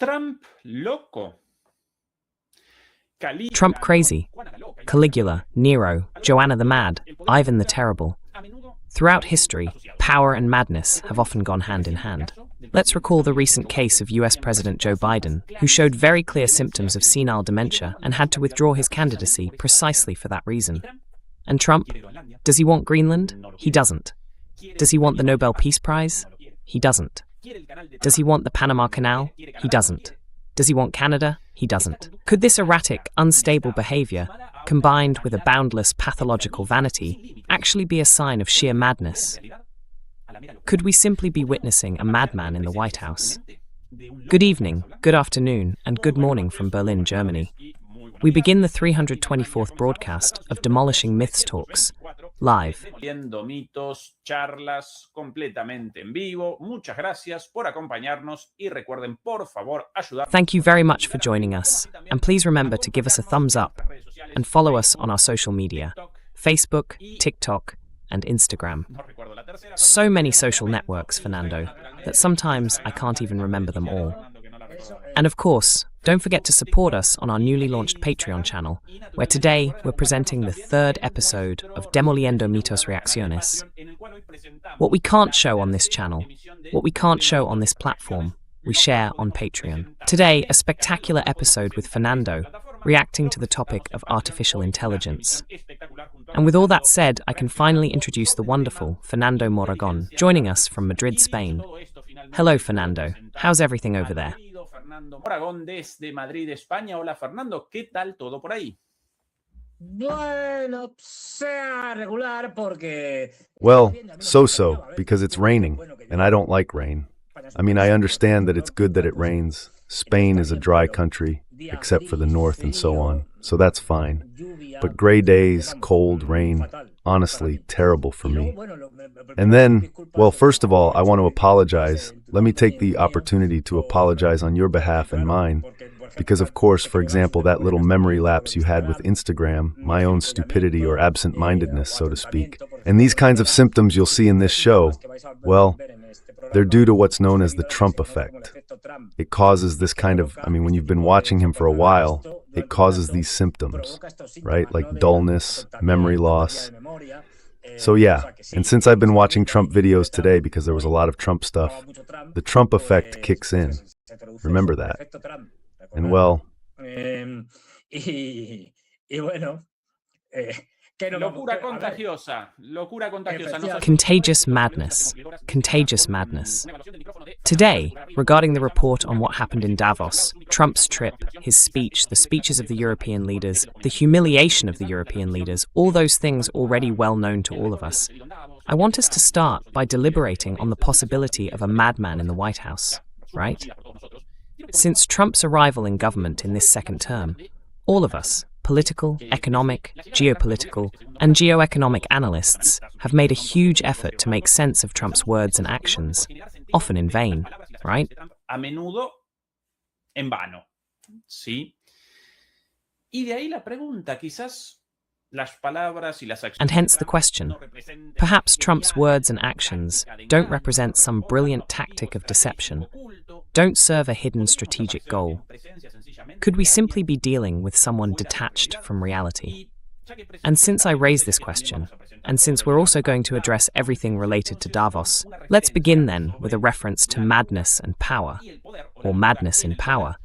Trump loco. Trump crazy, Caligula, Nero, Joanna the Mad, Ivan the Terrible. Throughout history, power and madness have often gone hand in hand. Let's recall the recent case of US President Joe Biden, who showed very clear symptoms of senile dementia and had to withdraw his candidacy precisely for that reason. And Trump? Does he want Greenland? He doesn't. Does he want the Nobel Peace Prize? He doesn't. Does he want the Panama Canal? He doesn't. Does he want Canada? He doesn't. Could this erratic, unstable behavior, combined with a boundless pathological vanity, actually be a sign of sheer madness? Could we simply be witnessing a madman in the White House? Good evening, good afternoon, and good morning from Berlin, Germany. We begin the 324th broadcast of Demolishing Myths Talks, live. Mitos, charlas completamente en vivo. Muchas gracias por acompañarnos y recuerden, por favor, ayudar. Thank you very much for joining us, and please remember to give us a thumbs up and follow us on our social media, Facebook, TikTok, and Instagram. So many social networks, Fernando, that sometimes I can't even remember them all. And of course, don't forget to support us on our newly launched Patreon channel, where today we're presenting the third episode of Demoliendo Mitos Reacciones. What we can't show on this channel, what we can't show on this platform, we share on Patreon. Today, a spectacular episode with Fernando, reacting to the topic of artificial intelligence. And with all that said, I can finally introduce the wonderful Fernando Moragón, joining us from Madrid, Spain. Hello, Fernando. How's everything over there? Moragón desde Madrid, España. Hola, Fernando. ¿Qué tal todo por ahí? Bueno, sea regular porque... Well, so-so, because it's raining, and I don't like rain. I mean, I understand that it's good that it rains. Spain is a dry country, except for the north and so on, so that's fine. But gray days, cold, rain, honestly, terrible for me. And then, well, first of all, I want to apologize. Let me take the opportunity to apologize on your behalf and mine. Because, of course, for example, that little memory lapse you had with Instagram, my own stupidity or absent-mindedness, so to speak. And these kinds of symptoms you'll see in this show, well, they're due to what's known as the Trump effect. It causes this kind of, when you've been watching him for a while, it causes these symptoms, right? Like dullness, memory loss. So yeah, and since I've been watching Trump videos today because there was a lot of Trump stuff, the Trump effect kicks in. Remember that. And well... Locura contagiosa. Locura contagiosa. Contagious madness. Contagious madness. Today, regarding the report on what happened in Davos, Trump's trip, his speech, the speeches of the European leaders, the humiliation of the European leaders, all those things already well known to all of us, I want us to start by deliberating on the possibility of a madman in the White House, right? Since Trump's arrival in government in this second term, all of us, political, economic, geopolitical, and geoeconomic analysts have made a huge effort to make sense of Trump's words and actions, often in vain, right? A menudo en vano, ¿sí? Y de ahí la pregunta, quizás las palabras y las acciones. And hence the question. Perhaps Trump's words and actions don't represent some brilliant tactic of deception, don't serve a hidden strategic goal. Could we simply be dealing with someone detached from reality? And since I raised this question, and since we're also going to address everything related to Davos, let's begin then with a reference to madness and power, or madness in power,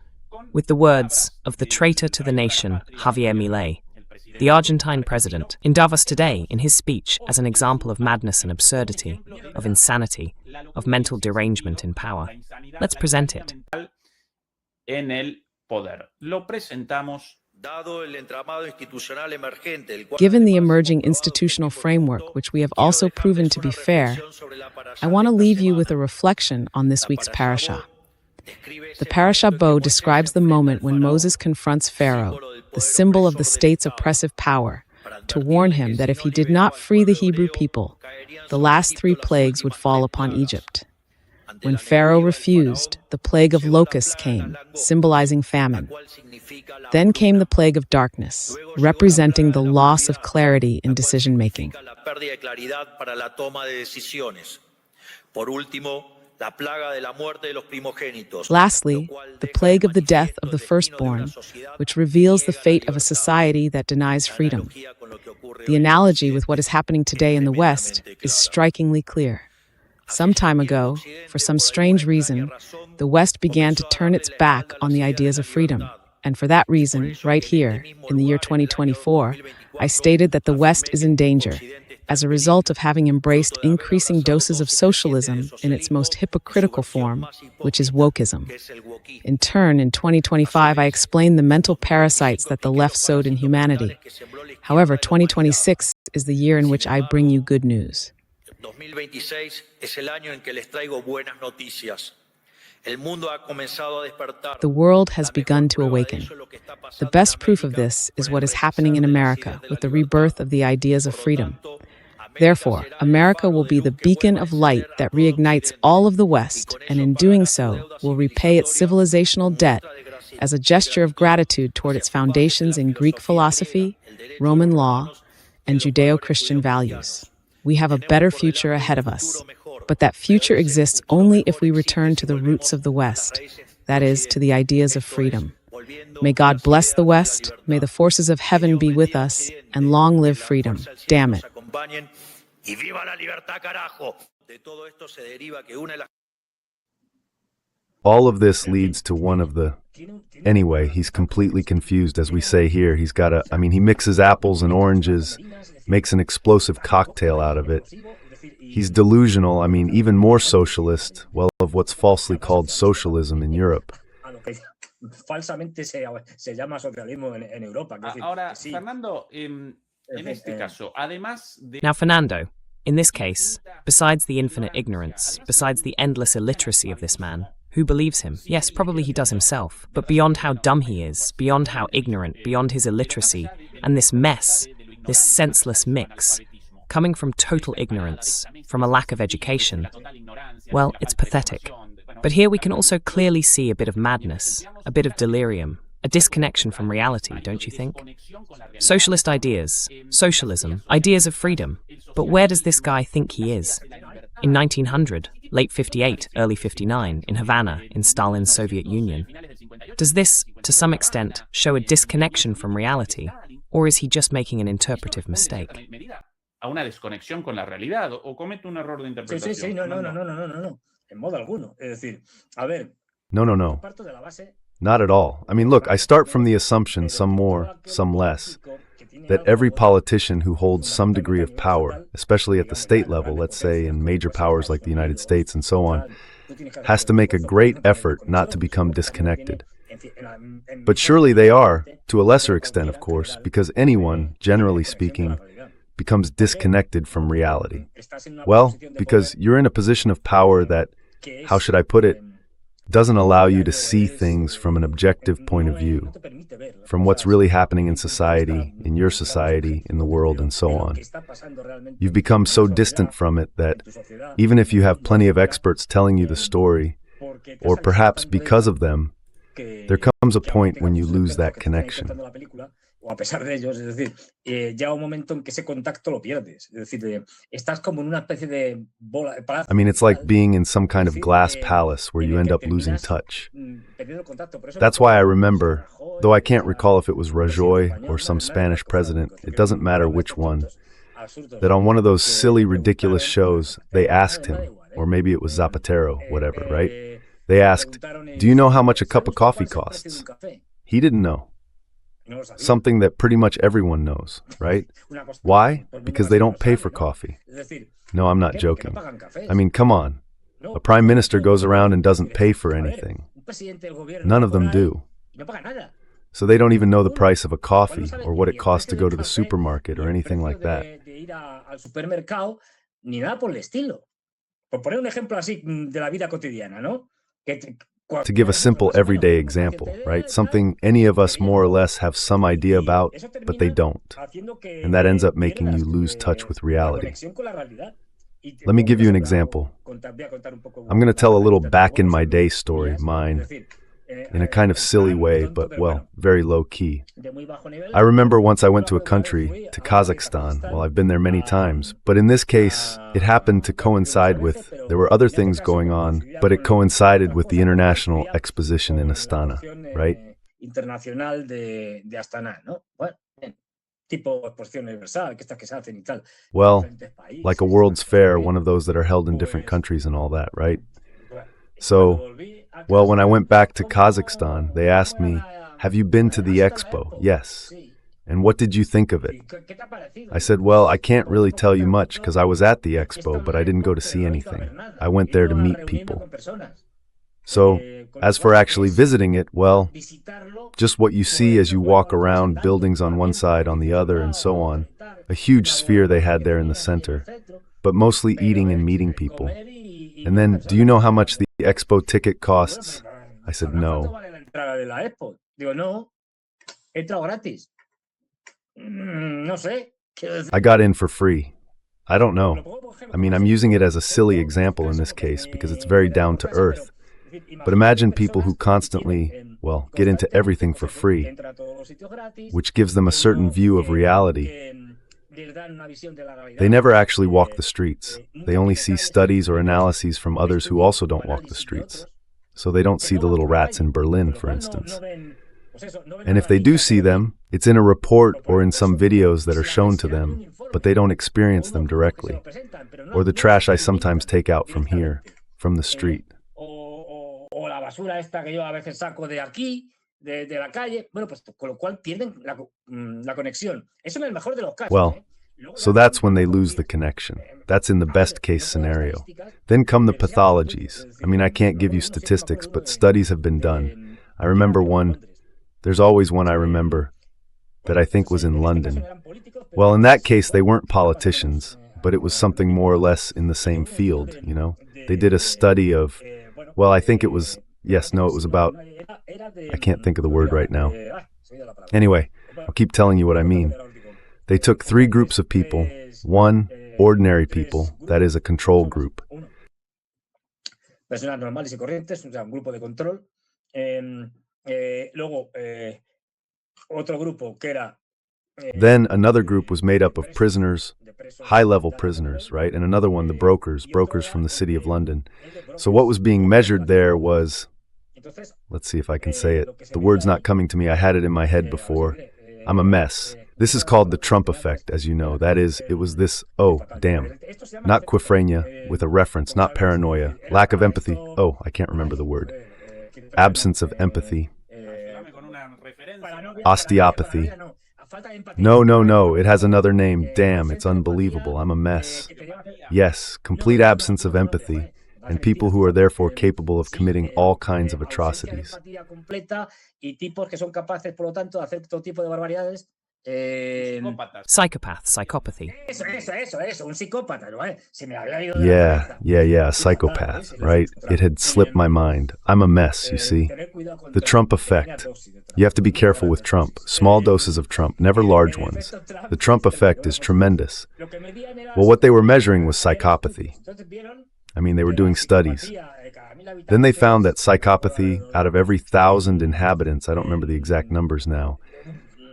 with the words of the traitor to the nation, Javier Milei, the Argentine president, in Davos today in his speech as an example of madness and absurdity, of insanity, of mental derangement in power. Let's present it. En el poder. Lo presentamos. Given the emerging institutional framework, which we have also proven to be fair, I want to leave you with a reflection on this week's parasha. The parasha Bo describes the moment when Moses confronts Pharaoh, the symbol of the state's oppressive power, to warn him that if he did not free the Hebrew people, the last 3 plagues would fall upon Egypt. When Pharaoh refused, the plague of locusts came, symbolizing famine. Then came the plague of darkness, representing the loss of clarity in decision-making. Lastly, the plague of the death of the firstborn, which reveals the fate of a society that denies freedom. The analogy with what is happening today in the West is strikingly clear. Some time ago, for some strange reason, the West began to turn its back on the ideas of freedom. And for that reason, right here, in the year 2024, I stated that the West is in danger as a result of having embraced increasing doses of socialism in its most hypocritical form, which is wokeism. In turn, in 2025, I explained the mental parasites that the left sowed in humanity. However, 2026 is the year in which I bring you good news. 2026 es el año en que les traigo buenas noticias. El mundo ha comenzado a despertar. The world has begun to awaken. The best proof of this is what is happening in America with the rebirth of the ideas of freedom. Therefore, America will be the beacon of light that reignites all of the West, and in doing so, will repay its civilizational debt as a gesture of gratitude toward its foundations in Greek philosophy, Roman law, and Judeo-Christian values. We have a better future ahead of us, but that future exists only if we return to the roots of the West, that is, to the ideas of freedom. May God bless the West, may the forces of heaven be with us, and long live freedom. Damn it. All of this leads to one of the... Anyway, he's completely confused, as we say here. He mixes apples and oranges, makes an explosive cocktail out of it. He's delusional, even more socialist, of what's falsely called socialism in Europe. Falsamente se llama socialismo en Europa. Ahora, Fernando, en este caso, además de... Now, Fernando, in this case, besides the infinite ignorance, besides the endless illiteracy of this man, who believes him? Yes, probably he does himself, but beyond how dumb he is, beyond how ignorant, beyond his illiteracy, and this mess, this senseless mix, coming from total ignorance, from a lack of education, well, it's pathetic. But here we can also clearly see a bit of madness, a bit of delirium, a disconnection from reality, don't you think? Socialist ideas, socialism, ideas of freedom. But where does this guy think he is? In 1900, late 58, early 59, in Havana, in Stalin's Soviet Union. Does this, to some extent, show a disconnection from reality, or is he just making an interpretive mistake? A una desconexión con la realidad o comete un error de interpretación. Sí, no. En modo alguno. Es decir, a ver. No. Not at all. Look, I start from the assumption, some more, some less, that every politician who holds some degree of power, especially at the state level, let's say in major powers like the United States and so on, has to make a great effort not to become disconnected. But surely they are, to a lesser extent, of course, because anyone, generally speaking, becomes disconnected from reality. Well, because you're in a position of power that, how should I put it, doesn't allow you to see things from an objective point of view, from what's really happening in society, in your society, in the world, and so on. You've become so distant from it that even if you have plenty of experts telling you the story, or perhaps because of them, there comes a point when you lose that connection. O a pesar de ellos, es decir, llega un momento en que ese contacto lo pierdes. Es decir, estás como en una especie de bola. It's like being in some kind of glass palace where you end up losing touch. That's why I remember, though I can't recall if it was Rajoy or some Spanish president, it doesn't matter which one, that on one of those silly, ridiculous shows, they asked him, or maybe it was Zapatero, whatever, right? They asked, "Do you know how much a cup of coffee costs?" He didn't know. Something that pretty much everyone knows, right? Why? Because they don't pay for coffee. No, I'm not joking. Come on. A prime minister goes around and doesn't pay for anything. None of them do. So they don't even know the price of a coffee or what it costs to go to the supermarket or anything like that. To give a simple everyday example, right? Something any of us more or less have some idea about, but they don't. And that ends up making you lose touch with reality. Let me give you an example. I'm going to tell a little back in my day story, mine. in a kind of silly way, but, well, very low-key. I remember once I went to a country, to Kazakhstan. Well, I've been there many times, but in this case, it happened to coincide with, there were other things going on, but it coincided with the International Exposition in Astana, right? Internacional de Astana, ¿no? Bueno, tipo exposición universal, que estas que se hacen y tal. Well, like a World's Fair, one of those that are held in different countries and all that, right? So, well, when I went back to Kazakhstan, they asked me, have you been to the expo? Yes. And what did you think of it? I said, well, I can't really tell you much because I was at the expo, but I didn't go to see anything. I went there to meet people. So, as for actually visiting it, well, just what you see as you walk around, buildings on one side, on the other, and so on. A huge sphere they had there in the center, but mostly eating and meeting people. And then, do you know how much the expo ticket costs? I said, no. I got in for free. I don't know. I mean, I'm using it as a silly example in this case because it's very down to earth. But imagine people who constantly, well, get into everything for free, which gives them a certain view of reality. They never actually walk the streets. They only see studies or analyses from others who also don't walk the streets. So they don't see the little rats in Berlin, for instance. And if they do see them, it's in a report or in some videos that are shown to them, but they don't experience them directly. Or the trash I sometimes take out from here, from the street. O la basura esta que yo a veces saco de aquí, de la calle, bueno, pues con lo cual pierden la conexión. Eso en el mejor de los casos. Well, so that's when they lose the connection. That's in the best case scenario. Then come the pathologies. I mean, I can't give you statistics, but studies have been done. I remember one, there's always one I remember, that I think was in London. Well, in that case, they weren't politicians, but it was something more or less in the same field, you know? They did a study of, well, I think it was, yes, no, it was about, I can't think of the word right now. Anyway, I'll keep telling you what I mean. They took 3 groups of people. 1, ordinary people, that is a control group. Personas normales y corrientes, o sea, un grupo de control. Luego, otro grupo que era. Then another group was made up of prisoners, high-level prisoners, right? And another one, the brokers from the City of London. So what was being measured there was, let's see if I can say it. The word's not coming to me. I had it in my head before. I'm a mess. This is called the Trump effect, as you know. That is, it was this, oh, damn. Not quifrenia, with a reference, not paranoia. Lack of empathy. Oh, I can't remember the word. Absence of empathy. Osteopathy. No, it has another name. Damn, it's unbelievable. I'm a mess. Yes, complete absence of empathy, and people who are therefore capable of committing all kinds of atrocities. Psychopath, psychopathy. Yeah, psychopath, right? It had slipped my mind. I'm a mess, you see. The Trump effect. You have to be careful with Trump. Small doses of Trump, never large ones. The Trump effect is tremendous. Well, what they were measuring was psychopathy. I mean, they were doing studies. Then they found that psychopathy, out of every 1,000 inhabitants, I don't remember the exact numbers now,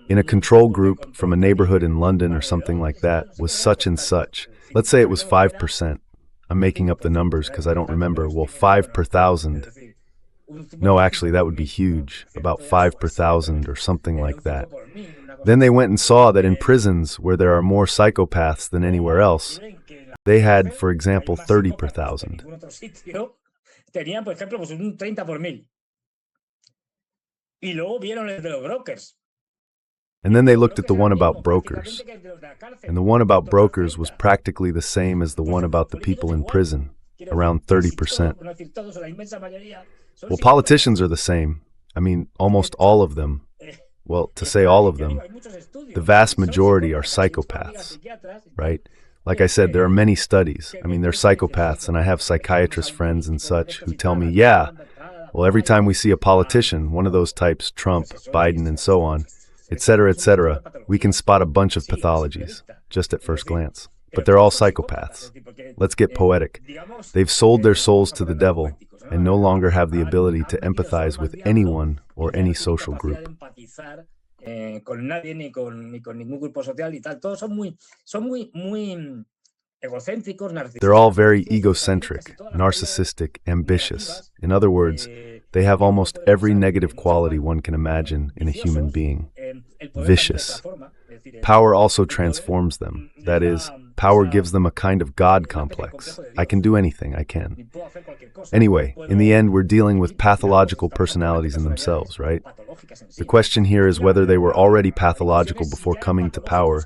in a control group from a neighborhood in London or something like that, was such and such. Let's say it was 5%. I'm making up the numbers because I don't remember. Well, 5 per 1,000. No, actually, that would be huge. About 5 per 1,000 or something like that. Then they went and saw that in prisons where there are more psychopaths than anywhere else, they had, for example, 30 per 1,000. Tenían, por ejemplo, pues un 30 por 1,000. Y luego vieron el de los brokers. And then they looked at the one about brokers. And the one about brokers was practically the same as the one about the people in prison, around 30%. Well, politicians are the same. I mean, almost all of them. Well, to say all of them, the vast majority are psychopaths, right? Like I said, there are many studies. I mean, they're psychopaths, and I have psychiatrist friends and such who tell me, yeah, well, every time we see a politician, one of those types, Trump, Biden, and so on, etc., we can spot a bunch of pathologies, just at first glance. But they're all psychopaths. Let's get poetic. They've sold their souls to the devil, and no longer have the ability to empathize with anyone or any social group. Con nadie ni con ningún grupo social y tal. Todos son muy egocéntricos, narcisistas. They're all very egocentric, narcissistic, ambitious. In other words, they have almost every negative quality one can imagine in a human being. Vicious. Power also transforms them. That is, power gives them a kind of God complex. I can do anything, I can. Anyway, in the end, we're dealing with pathological personalities in themselves, right? The question here is whether they were already pathological before coming to power,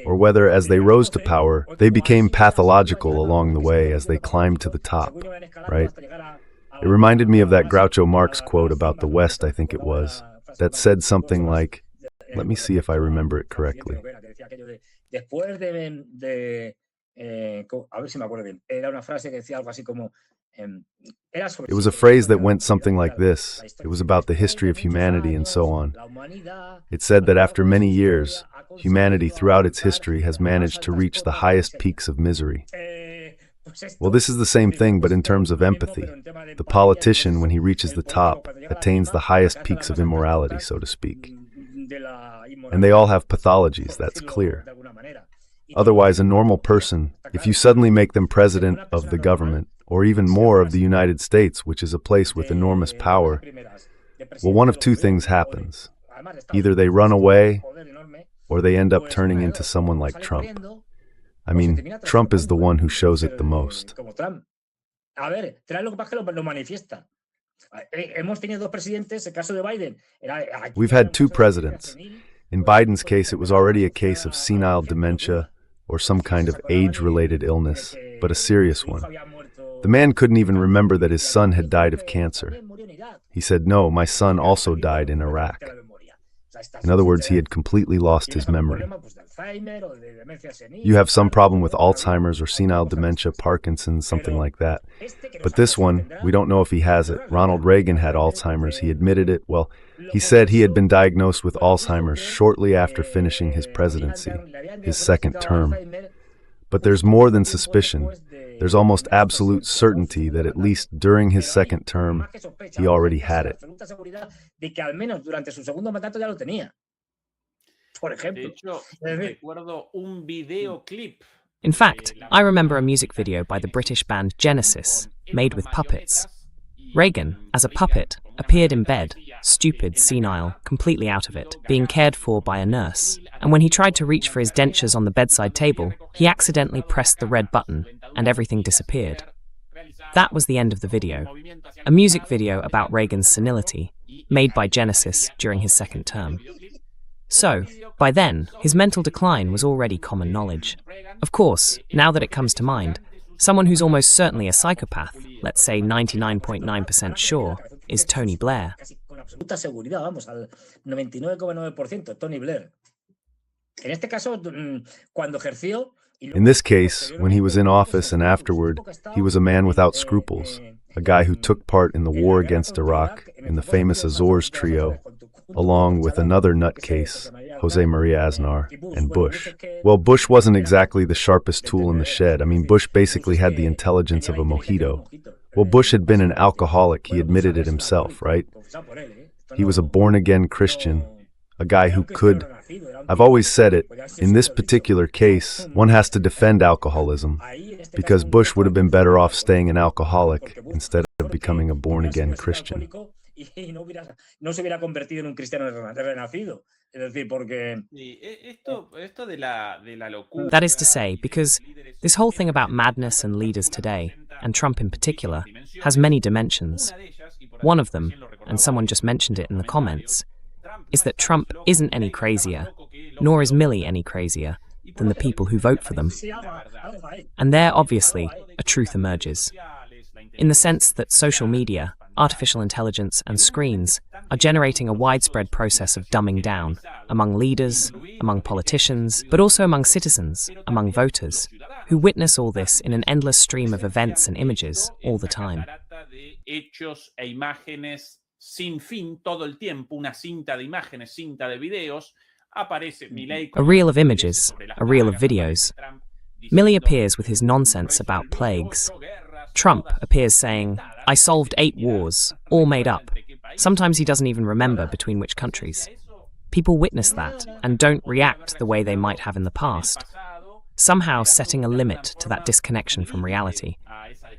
or whether as they rose to power, they became pathological along the way as they climbed to the top, right? It reminded me of that Groucho Marx quote about the West, I think it was, that said something like, let me see if I remember it correctly. It was a phrase that went something like this. It was about the history of humanity and so on. It said that after many years, humanity throughout its history has managed to reach the highest peaks of misery. Well, this is the same thing, but in terms of empathy. The politician, when he reaches the top, attains the highest peaks of immorality, so to speak. And they all have pathologies, that's clear. Otherwise, a normal person, if you suddenly make them president of the government, or even more of the United States, which is a place with enormous power, well, one of two things happens. Either they run away, or they end up turning into someone like Trump. I mean, Trump is the one who shows it the most. We've had two presidents. In Biden's case, it was already a case of senile dementia or some kind of age-related illness, but a serious one. The man couldn't even remember that his son had died of cancer. He said, "No, my son also died in Iraq." In other words, he had completely lost his memory. You have some problem with Alzheimer's or senile dementia, Parkinson's, something like that. But this one, we don't know if he has it. Ronald Reagan had Alzheimer's. He admitted it. Well, he said he had been diagnosed with Alzheimer's shortly after finishing his presidency, his second term. But there's more than suspicion. There's almost absolute certainty that at least during his second term, he already had it. In fact, I remember a music video by the British band Genesis, made with puppets. Reagan, as a puppet, appeared in bed, stupid, senile, completely out of it, being cared for by a nurse. And when he tried to reach for his dentures on the bedside table, he accidentally pressed the red button, and everything disappeared. That was the end of the video. A music video about Reagan's senility, made by Genesis during his second term. So, by then, his mental decline was already common knowledge. Of course, now that it comes to mind, someone who's almost certainly a psychopath, let's say 99.9% sure, is Tony Blair. In this case, when he was in office and afterward, he was a man without scruples, a guy who took part in the war against Iraq, in the famous Azores trio, along with another nutcase, Jose Maria Aznar, and Bush. Well, Bush wasn't exactly the sharpest tool in the shed. I mean, Bush basically had the intelligence of a mojito. Well, Bush had been an alcoholic, he admitted it himself, right? He was a born-again Christian, a guy who could... I've always said it, in this particular case, one has to defend alcoholism, because Bush would have been better off staying an alcoholic instead of becoming a born-again Christian. That is to say, because this whole thing about madness and leaders today, and Trump in particular, has many dimensions. One of them, and someone just mentioned it in the comments, is that Trump isn't any crazier, nor is Millie any crazier, than the people who vote for them. And there, obviously, a truth emerges. In the sense that social media, artificial intelligence, and screens are generating a widespread process of dumbing down among leaders, among politicians, but also among citizens, among voters, who witness all this in an endless stream of events and images all the time. Sin fin, todo el tiempo, una cinta de imágenes, cinta de videos, aparece Milei. A reel of images, a reel of videos. Millie appears with his nonsense about plagues. Trump appears saying, "I solved 8 wars, all made up." Sometimes he doesn't even remember between which countries. People witness that and don't react the way they might have in the past, somehow setting a limit to that disconnection from reality,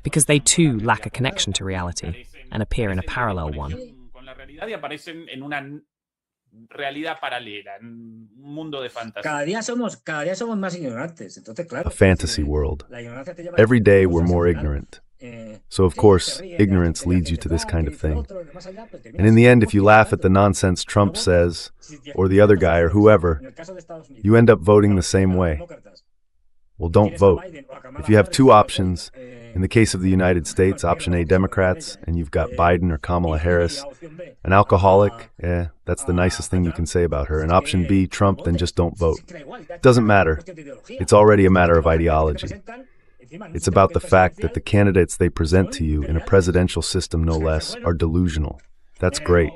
because they too lack a connection to reality and appear in a parallel one. A fantasy world. Every day we're more ignorant. So, of course, ignorance leads you to this kind of thing. And in the end, if you laugh at the nonsense Trump says, or the other guy, or whoever, you end up voting the same way. Well, don't vote. If you have 2 options, in the case of the United States, option A, Democrats, and you've got Biden or Kamala Harris, an alcoholic, that's the nicest thing you can say about her. And option B, Trump, then just don't vote. It doesn't matter. It's already a matter of ideology. It's about the fact that the candidates they present to you in a presidential system, no less, are delusional. That's great.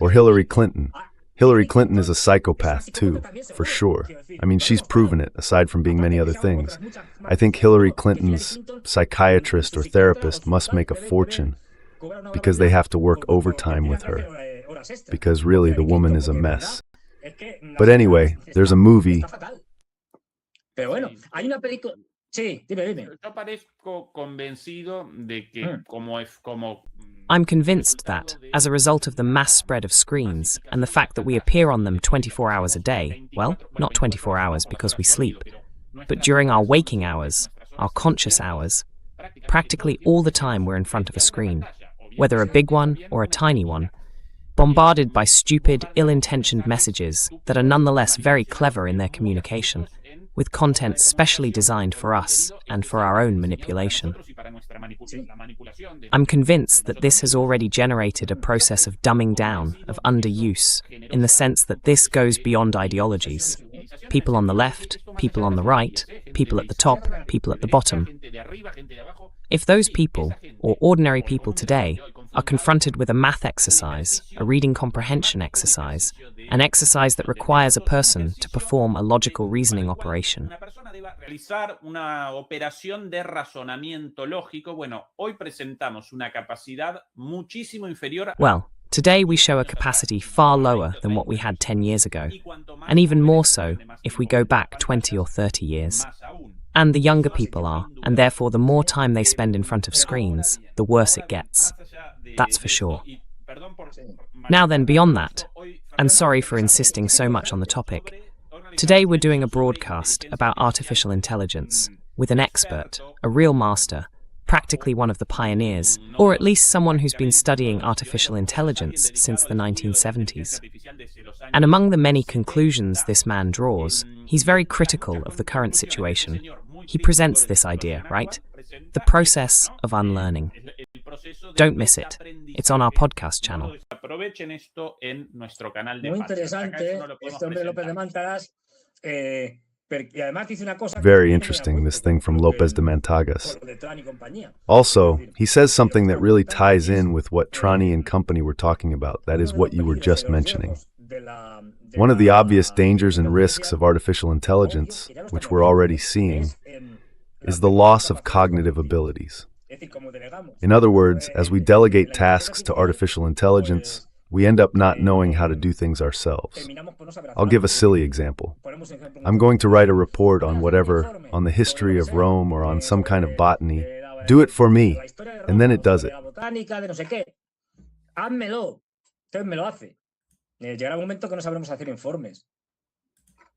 Or Hillary Clinton. Hillary Clinton is a psychopath too, for sure. I mean, she's proven it, aside from being many other things. I think Hillary Clinton's psychiatrist or therapist must make a fortune because they have to work overtime with her. Because really, the woman is a mess. But anyway, there's a movie. I'm convinced that, as a result of the mass spread of screens and the fact that we appear on them 24 hours a day, well, not 24 hours because we sleep, but during our waking hours, our conscious hours, practically all the time we're in front of a screen, whether a big one or a tiny one, bombarded by stupid, ill-intentioned messages that are nonetheless very clever in their communication, with content specially designed for us and for our own manipulation. I'm convinced that this has already generated a process of dumbing down, of underuse, in the sense that this goes beyond ideologies. People on the left, people on the right, people at the top, people at the bottom. If those people, or ordinary people today, are confronted with a math exercise, a reading comprehension exercise, an exercise that requires a person to perform a logical reasoning operation. Well, today we show a capacity far lower than what we had 10 years ago, and even more so if we go back 20 or 30 years. And the younger people are, and therefore the more time they spend in front of screens, the worse it gets. That's for sure. Now then, beyond that, and sorry for insisting so much on the topic, today we're doing a broadcast about artificial intelligence with an expert, a real master, practically one of the pioneers, or at least someone who's been studying artificial intelligence since the 1970s. And among the many conclusions this man draws, he's very critical of the current situation. He presents this idea, right? The process of unlearning. Don't miss it. It's on our podcast channel. Very interesting, this thing from Lopez de Mantagas. Also, he says something that really ties in with what Trani and company were talking about. That is what you were just mentioning. One of the obvious dangers and risks of artificial intelligence, which we're already seeing, is the loss of cognitive abilities. In other words, as we delegate tasks to artificial intelligence, we end up not knowing how to do things ourselves. I'll give a silly example. I'm going to write a report on whatever, on the history of Rome or on some kind of botany. Do it for me, and then it does it.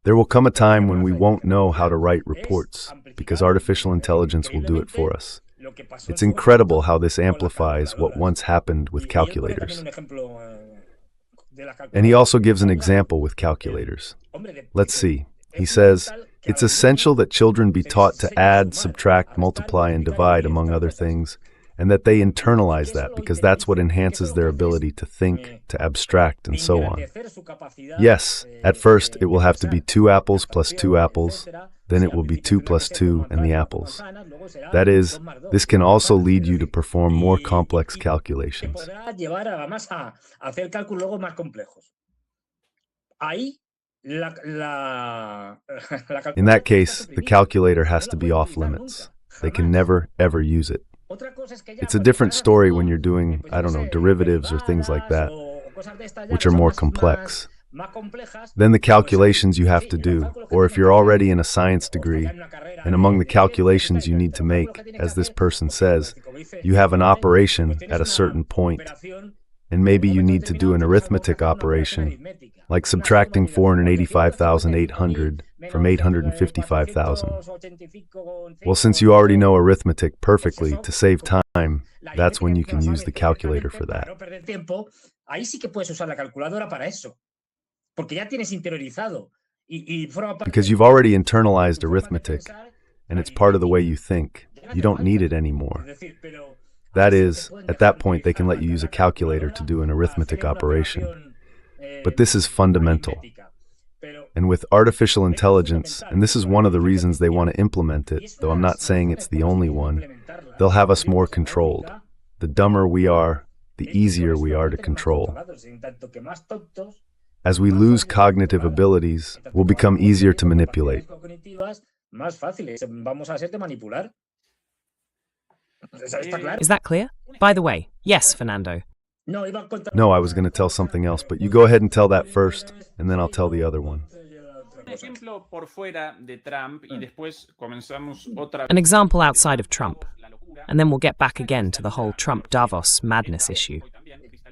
There will come a time when we won't know how to write reports, because artificial intelligence will do it for us. It's incredible how this amplifies what once happened with calculators. And he also gives an example with calculators. Let's see. He says, it's essential that children be taught to add, subtract, multiply, and divide, among other things, and that they internalize that, because that's what enhances their ability to think, to abstract, and so on. Yes, at first it will have to be 2 apples plus 2 apples, then it will be 2 plus 2 and the apples. That is, this can also lead you to perform more complex calculations. In that case, the calculator has to be off limits. They can never, ever use it. It's a different story when you're doing, I don't know, derivatives or things like that, which are more complex. Then the calculations you have to do, or if you're already in a science degree, and among the calculations you need to make, as this person says, you have an operation at a certain point, and maybe you need to do an arithmetic operation, like subtracting 485,800 from 855,000. Well, since you already know arithmetic perfectly, to save time, that's when you can use the calculator for that. Because you've already internalized arithmetic, and it's part of the way you think. You don't need it anymore. That is, at that point they can let you use a calculator to do an arithmetic operation. But this is fundamental. And with artificial intelligence, and this is one of the reasons they want to implement it, though I'm not saying it's the only one, they'll have us more controlled. The dumber we are, the easier we are to control. As we lose cognitive abilities, we'll become easier to manipulate. Is that clear? By the way, yes, Fernando. No, I was going to tell something else, but you go ahead and tell that first, and then I'll tell the other one. An example outside of Trump, and then we'll get back again to the whole Trump Davos madness issue.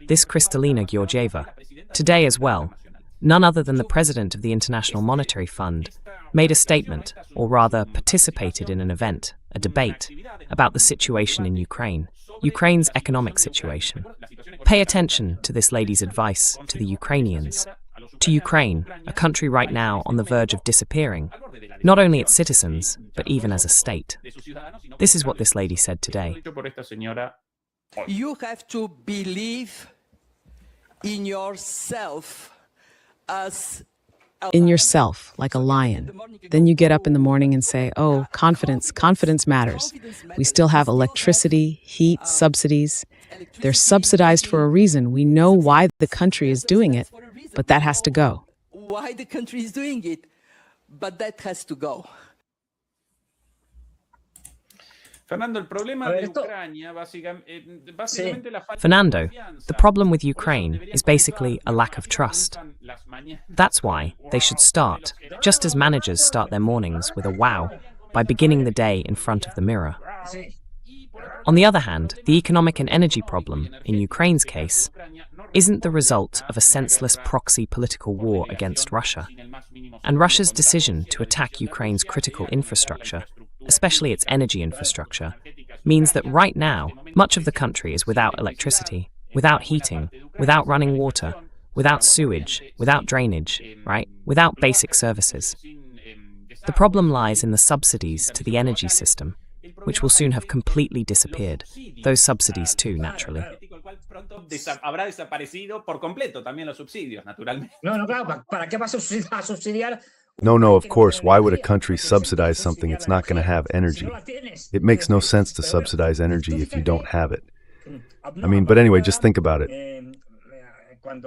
This Kristalina Georgieva, today as well, none other than the president of the International Monetary Fund, made a statement, or rather participated in an event, a debate, about the situation in Ukraine, Ukraine's economic situation. Pay attention to this lady's advice to the Ukrainians, to Ukraine, a country right now on the verge of disappearing, not only its citizens, but even as a state. This is what this lady said today. You have to believe in yourself as In yourself, like a lion. Then you get up in the morning and say, oh, confidence matters. We still have electricity, heat, subsidies. They're subsidized for a reason. We know why the country is doing it, but that has to go. Why the country is doing it, but that has to go. Fernando, the problem with Ukraine is basically a lack of trust. That's why they should start, just as managers start their mornings with a wow, by beginning the day in front of the mirror. On the other hand, the economic and energy problem, in Ukraine's case, isn't the result of a senseless proxy political war against Russia. And Russia's decision to attack Ukraine's critical infrastructure, especially its energy infrastructure, means that right now, much of the country is without electricity, without heating, without running water, without sewage, without drainage, right? Without basic services. The problem lies in the subsidies to the energy system, which will soon have completely disappeared. Those subsidies too, naturally. No, of course, why would a country subsidize something it's not going to have energy? It makes no sense to subsidize energy if you don't have it. But anyway, just think about it.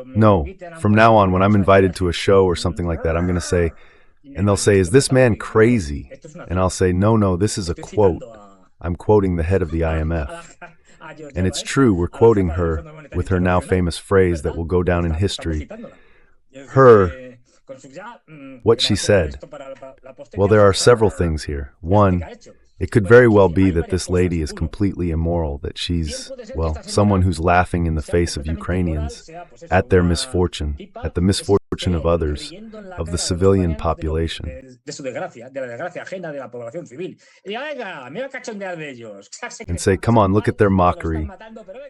No, from now on, when I'm invited to a show or something like that, I'm going to say, and they'll say, is this man crazy? And I'll say, no, this is a quote. I'm quoting the head of the IMF. And it's true, we're quoting her with her now famous phrase that will go down in history. What she said. Well, there are several things here. One, it could very well be that this lady is completely immoral, that she's, someone who's laughing in the face of Ukrainians at their misfortune, at the misfortune of others, of the civilian population. And say, come on, look at their mockery.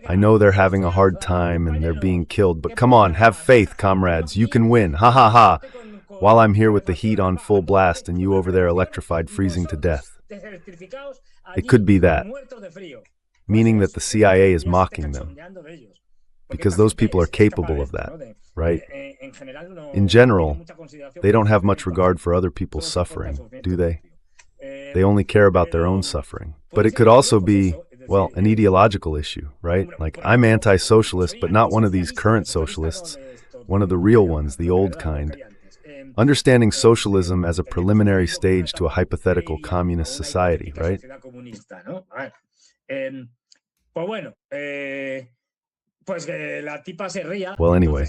I know they're having a hard time and they're being killed, but come on, have faith, comrades, you can win, ha ha ha, while I'm here with the heat on full blast and you over there electrified, freezing to death. It could be that, meaning that the CIA is mocking them, because those people are capable of that, right? In general, they don't have much regard for other people's suffering, do they? They only care about their own suffering. But it could also be, an ideological issue, right? Like, I'm anti-socialist, but not one of these current socialists, one of the real ones, the old kind. Understanding socialism as a preliminary stage to a hypothetical communist society, right? Pues bueno, pues que la tipa se ría. Well, anyway,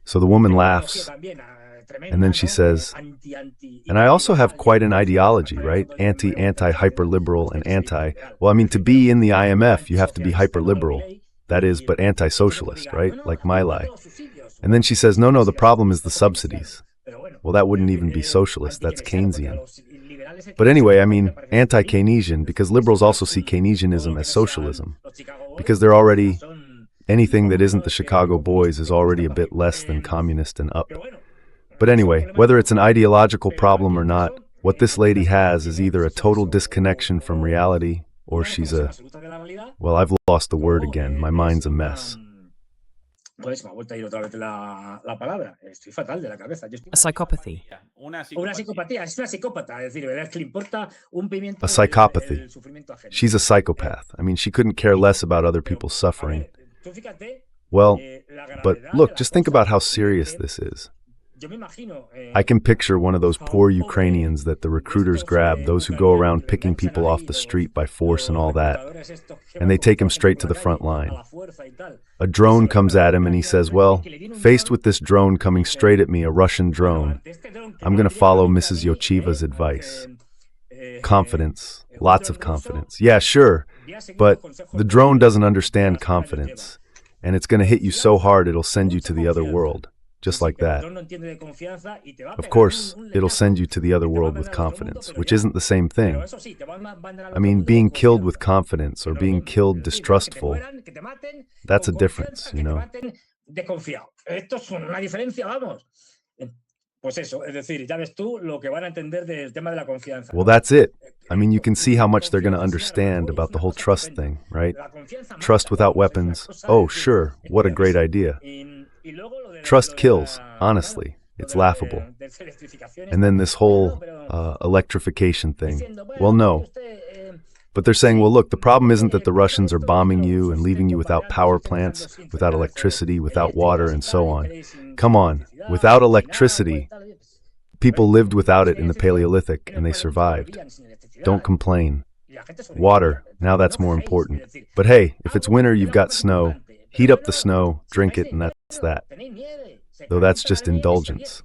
so the woman laughs, and then she says, and I also have quite an ideology, right? Anti-hyper-liberal and anti. Well, I mean, to be in the IMF, you have to be hyper-liberal. That is, but anti-socialist, right? Like my lie. And then she says, no, the problem is the subsidies. Well, that wouldn't even be socialist, that's Keynesian. But anyway, I mean, anti-Keynesian, because liberals also see Keynesianism as socialism. Because they're already, anything that isn't the Chicago Boys is already a bit less than communist and up. But anyway, whether it's an ideological problem or not, what this lady has is either a total disconnection from reality, or she's a... Well, I've lost the word again. My mind's a mess. A psychopathy. A psychopathy. She's a psychopath. I mean, she couldn't care less about other people's suffering. Well, but look, just think about how serious this is. I can picture one of those poor Ukrainians that the recruiters grab, those who go around picking people off the street by force and all that, and they take him straight to the front line. A drone comes at him and he says, well, faced with this drone coming straight at me, a Russian drone, I'm going to follow Mrs. Yochiva's advice. Confidence, lots of confidence. Yeah, sure, but the drone doesn't understand confidence, and it's going to hit you so hard it'll send you to the other world. Just like that. Of course, it'll send you to the other world with confidence, which isn't the same thing. I mean, being killed with confidence or being killed distrustful, that's a difference, you know? Well, that's it. I mean, you can see how much they're going to understand about the whole trust thing, right? Trust without weapons. Oh, sure. What a great idea. Trust kills, honestly. It's laughable. And then this whole electrification thing. Well, no. But they're saying, well, look, the problem isn't that the Russians are bombing you and leaving you without power plants, without electricity, without water, and so on. Come on. Without electricity, people lived without it in the Paleolithic, and they survived. Don't complain. Water, now that's more important. But hey, if it's winter, you've got snow. Heat up the snow, drink it, and that's that. Though that's just indulgence.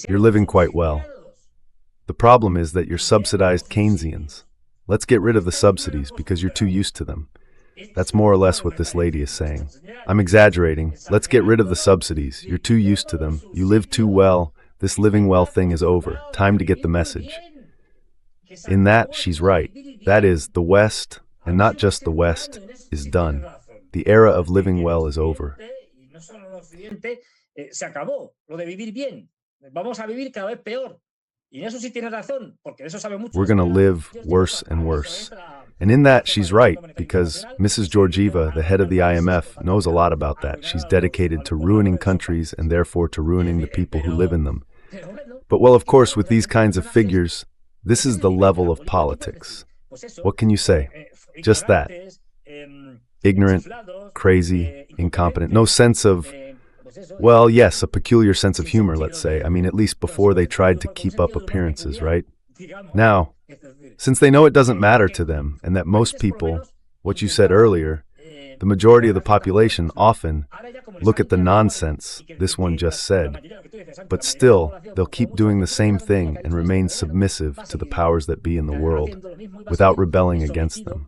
You're living quite well. The problem is that you're subsidized Keynesians. Let's get rid of the subsidies because you're too used to them. That's more or less what this lady is saying. I'm exaggerating. Let's get rid of the subsidies. You're too used to them. You live too well. This living well thing is over. Time to get the message. In that, she's right. That is, the West, and not just the West, is done. The era of living well is over. We're going to live worse and worse. And in that, she's right, because Mrs. Georgieva, the head of the IMF, knows a lot about that. She's dedicated to ruining countries and therefore to ruining the people who live in them. But well, of course, with these kinds of figures, this is the level of politics. What can you say? Just that. Ignorant, crazy, incompetent. No sense of, well, yes, a peculiar sense of humor, let's say. I mean, at least before they tried to keep up appearances, right? Now, since they know it doesn't matter to them, and that most people, what you said earlier, the majority of the population often look at the nonsense this one just said, but still, they'll keep doing the same thing and remain submissive to the powers that be in the world without rebelling against them.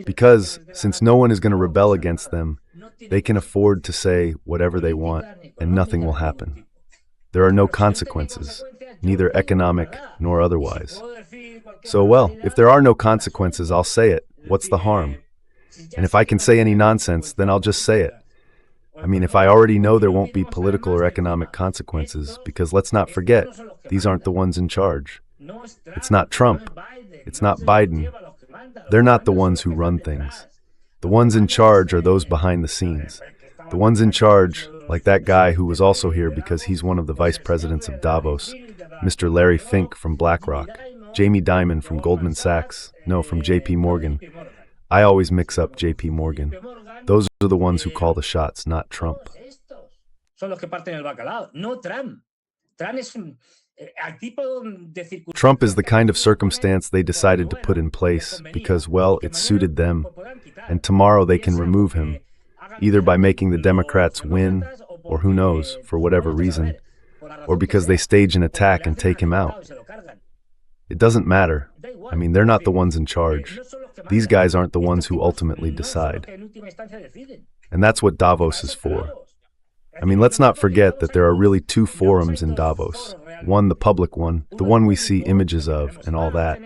Because, since no one is going to rebel against them, they can afford to say whatever they want and nothing will happen. There are no consequences, neither economic nor otherwise. So, well, if there are no consequences, I'll say it. What's the harm? And if I can say any nonsense, then I'll just say it. I mean, if I already know there won't be political or economic consequences, because let's not forget, these aren't the ones in charge. It's not Trump. It's not Biden. They're not the ones who run things. The ones in charge are those behind the scenes. The ones in charge, like that guy who was also here because he's one of the vice presidents of Davos, Mr. Larry Fink from BlackRock, Jamie Dimon from Goldman Sachs, no, from JP Morgan. I always mix up JP Morgan. Those are the ones who call the shots, not Trump. Son los que parten el bacalao, no Trump. Trump es Trump is the kind of circumstance they decided to put in place because, well, it suited them, and tomorrow they can remove him, either by making the Democrats win, or who knows, for whatever reason, or because they stage an attack and take him out. It doesn't matter. I mean, they're not the ones in charge. These guys aren't the ones who ultimately decide. And that's what Davos is for. I mean, let's not forget that there are really two forums in Davos. One, the public one, the one we see images of and all that,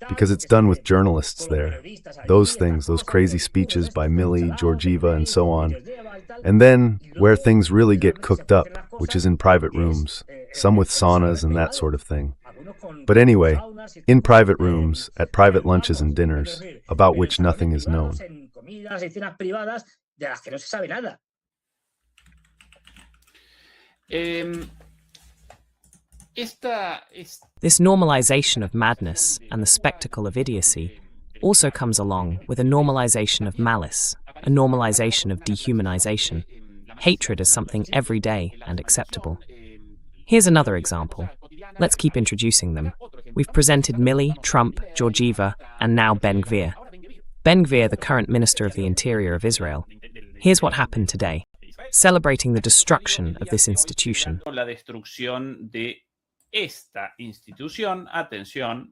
because it's done with journalists there. Those things, those crazy speeches by Milley, Georgieva, and so on. And then, where things really get cooked up, which is in private rooms, some with saunas and that sort of thing. But anyway, in private rooms, at private lunches and dinners, about which nothing is known. This normalization of madness and the spectacle of idiocy also comes along with a normalization of malice, a normalization of dehumanization, hatred as something everyday and acceptable. Here's another example. Let's keep introducing them. We've presented Milley, Trump, Georgieva, and now Ben Gvir. Ben Gvir, the current Minister of the Interior of Israel. Here's what happened today, celebrating the destruction of this institution. La destrucción de esta institución, atención.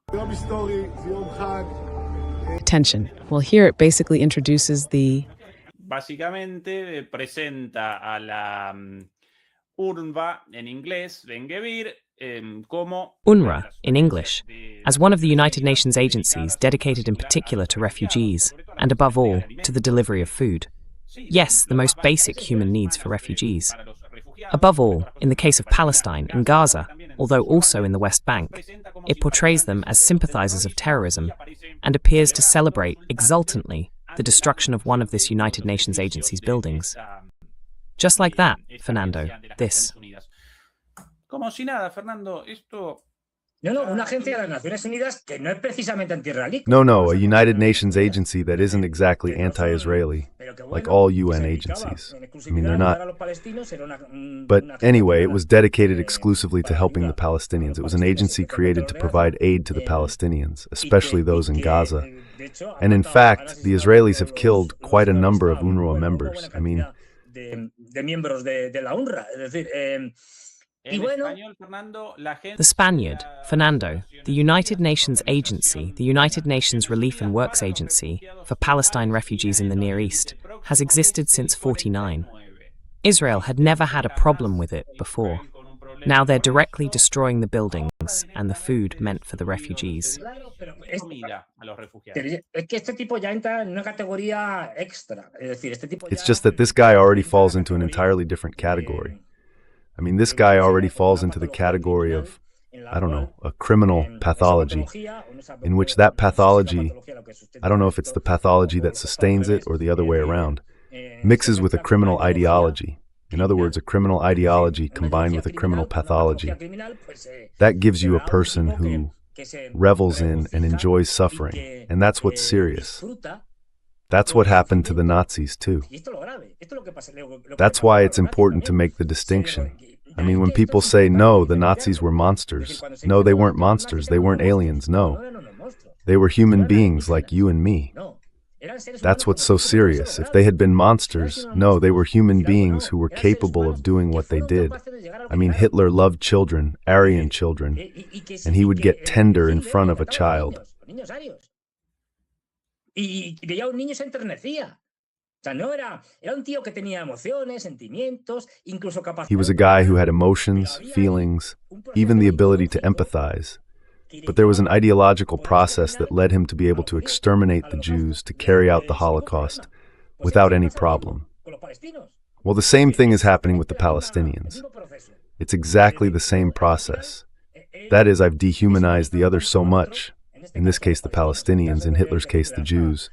Attention. Well, here it basically introduces the... Básicamente presenta a la UNRWA en inglés, Ben Gvir, como UNRWA, in English, as one of the United Nations agencies dedicated in particular to refugees, and above all, to the delivery of food. Yes, the most basic human needs for refugees. Above all, in the case of Palestine, in Gaza, although also in the West Bank, it portrays them as sympathizers of terrorism and appears to celebrate exultantly the destruction of one of this United Nations agency's buildings. Just like that, Fernando, this. Como si nada, Fernando, esto... una agencia de las Naciones Unidas que no es precisamente anti-israelí. No, a United Nations agency that isn't exactly anti-Israeli, like all UN agencies. I mean, they're not. But anyway, it was dedicated exclusively to helping the Palestinians. It was an agency created to provide aid to the Palestinians, especially those in Gaza. And in fact, the Israelis have killed quite a number of UNRWA members. I mean... de miembros de la UNRWA, es decir... The Spaniard, Fernando, the United Nations Agency, the United Nations Relief and Works Agency for Palestine refugees in the Near East, has existed since 1949. Israel had never had a problem with it before. Now they're directly destroying the buildings and the food meant for the refugees. It's just that this guy already falls into an entirely different category. I mean, this guy already falls into the category of, I don't know, a criminal pathology, in which that pathology, I don't know if it's the pathology that sustains it or the other way around, mixes with a criminal ideology. In other words, a criminal ideology combined with a criminal pathology. That gives you a person who revels in and enjoys suffering, and that's what's serious. That's what happened to the Nazis, too. That's why it's important to make the distinction. I mean, when people say, no, the Nazis were monsters. No, they weren't monsters. They weren't aliens. No. They were human beings like you and me. That's what's so serious. If they had been monsters, no, they were human beings who were capable of doing what they did. I mean, Hitler loved children, Aryan children, and he would get tender in front of a child. Y veía a un niño y se enternecía. O sea, no era un tío que tenía emociones, sentimientos, incluso capacidad. He was a guy who had emotions, feelings, even the ability to empathize. But there was an ideological process that led him to be able to exterminate the Jews, to carry out the Holocaust, without any problem. Well, the same thing is happening with the Palestinians. It's exactly the same process. That is, I've dehumanized the other so much, in this case the Palestinians, in Hitler's case the Jews.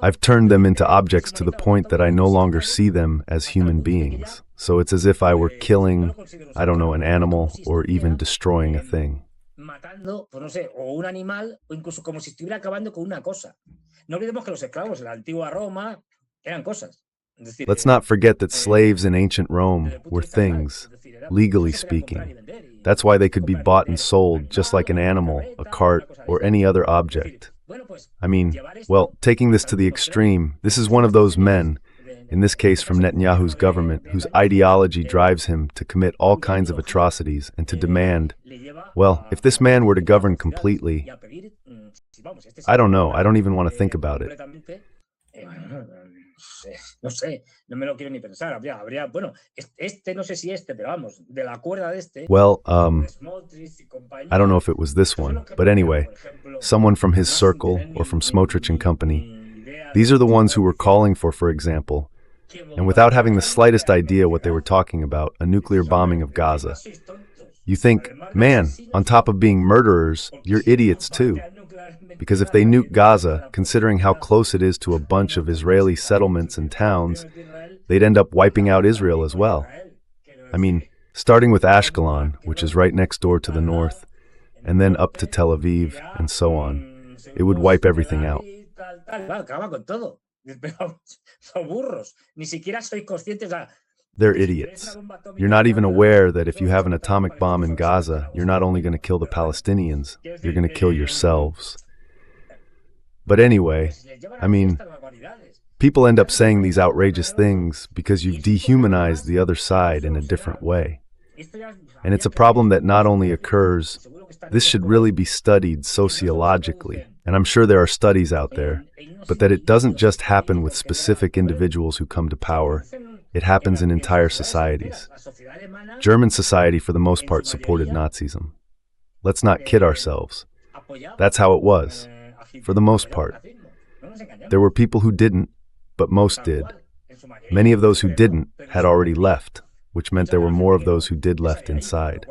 I've turned them into objects to the point that I no longer see them as human beings. So it's as if I were killing, I don't know, an animal or even destroying a thing. Matando, pues no sé, o un animal, o incluso como si estuviera acabando con una cosa. no olvidemos que los esclavos en la antigua Roma eran cosas. Let's not forget that slaves in ancient Rome were things, legally speaking. That's why they could be bought and sold just like an animal, a cart, or any other object. I mean, well, taking this to the extreme, this is one of those men, in this case from Netanyahu's government, whose ideology drives him to commit all kinds of atrocities and to demand, well, if this man were to govern completely, I don't know, I don't even want to think about it. No sé, no me lo quiero ni pensar. Habría, bueno, no sé si pero vamos, de la cuerda de Well, I don't know if it was this one, but anyway, someone from his circle or from Smotrich and Company. These are the ones who were calling for example, and without having the slightest idea what they were talking about, a nuclear bombing of Gaza. You think, man, on top of being murderers, you're idiots too. Because if they nuke Gaza, considering how close it is to a bunch of Israeli settlements and towns, they'd end up wiping out Israel as well. I mean, starting with Ashkelon, which is right next door to the north, and then up to Tel Aviv, and so on. It would wipe everything out. They're idiots. You're not even aware that if you have an atomic bomb in Gaza, you're not only going to kill the Palestinians, you're going to kill yourselves. But anyway, I mean, people end up saying these outrageous things because you've dehumanized the other side in a different way. And it's a problem that not only occurs, this should really be studied sociologically, and I'm sure there are studies out there, but that it doesn't just happen with specific individuals who come to power, it happens in entire societies. German society, for the most part, supported Nazism. Let's not kid ourselves. That's how it was. For the most part. There were people who didn't, but most did. Many of those who didn't had already left, which meant there were more of those who did left inside.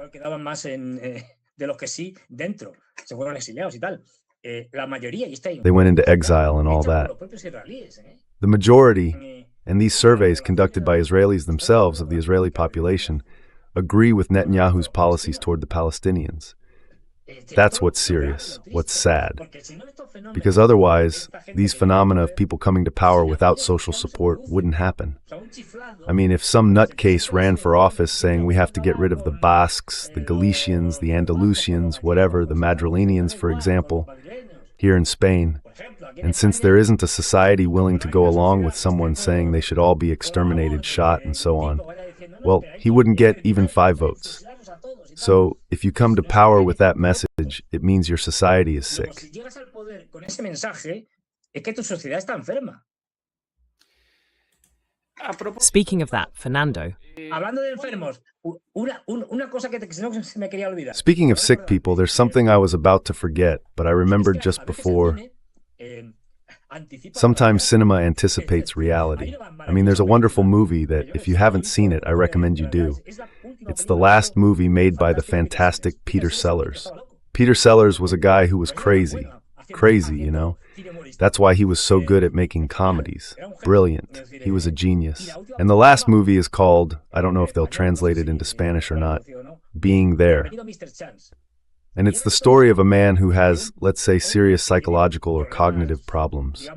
They went into exile and all that. The majority, and these surveys conducted by Israelis themselves of the Israeli population, agree with Netanyahu's policies toward the Palestinians. That's what's serious, what's sad. Because otherwise, these phenomena of people coming to power without social support wouldn't happen. I mean, if some nutcase ran for office saying we have to get rid of the Basques, the Galicians, the Andalusians, whatever, the Madrilenians, for example, here in Spain, and since there isn't a society willing to go along with someone saying they should all be exterminated, shot, and so on, well, he wouldn't get even 5 votes. So, if you come to power with that message, it means your society is sick. Speaking of that, Fernando. Speaking of sick people, there's something I was about to forget, but I remembered just before. Sometimes cinema anticipates reality. I mean, there's a wonderful movie that, if you haven't seen it, I recommend you do. It's the last movie made by the fantastic Peter Sellers. Peter Sellers was a guy who was crazy, you know? That's why he was so good at making comedies. Brilliant. He was a genius. And the last movie is called, I don't know if they'll translate it into Spanish or not, Being There. And it's the story of a man who has, let's say, serious psychological or cognitive problems,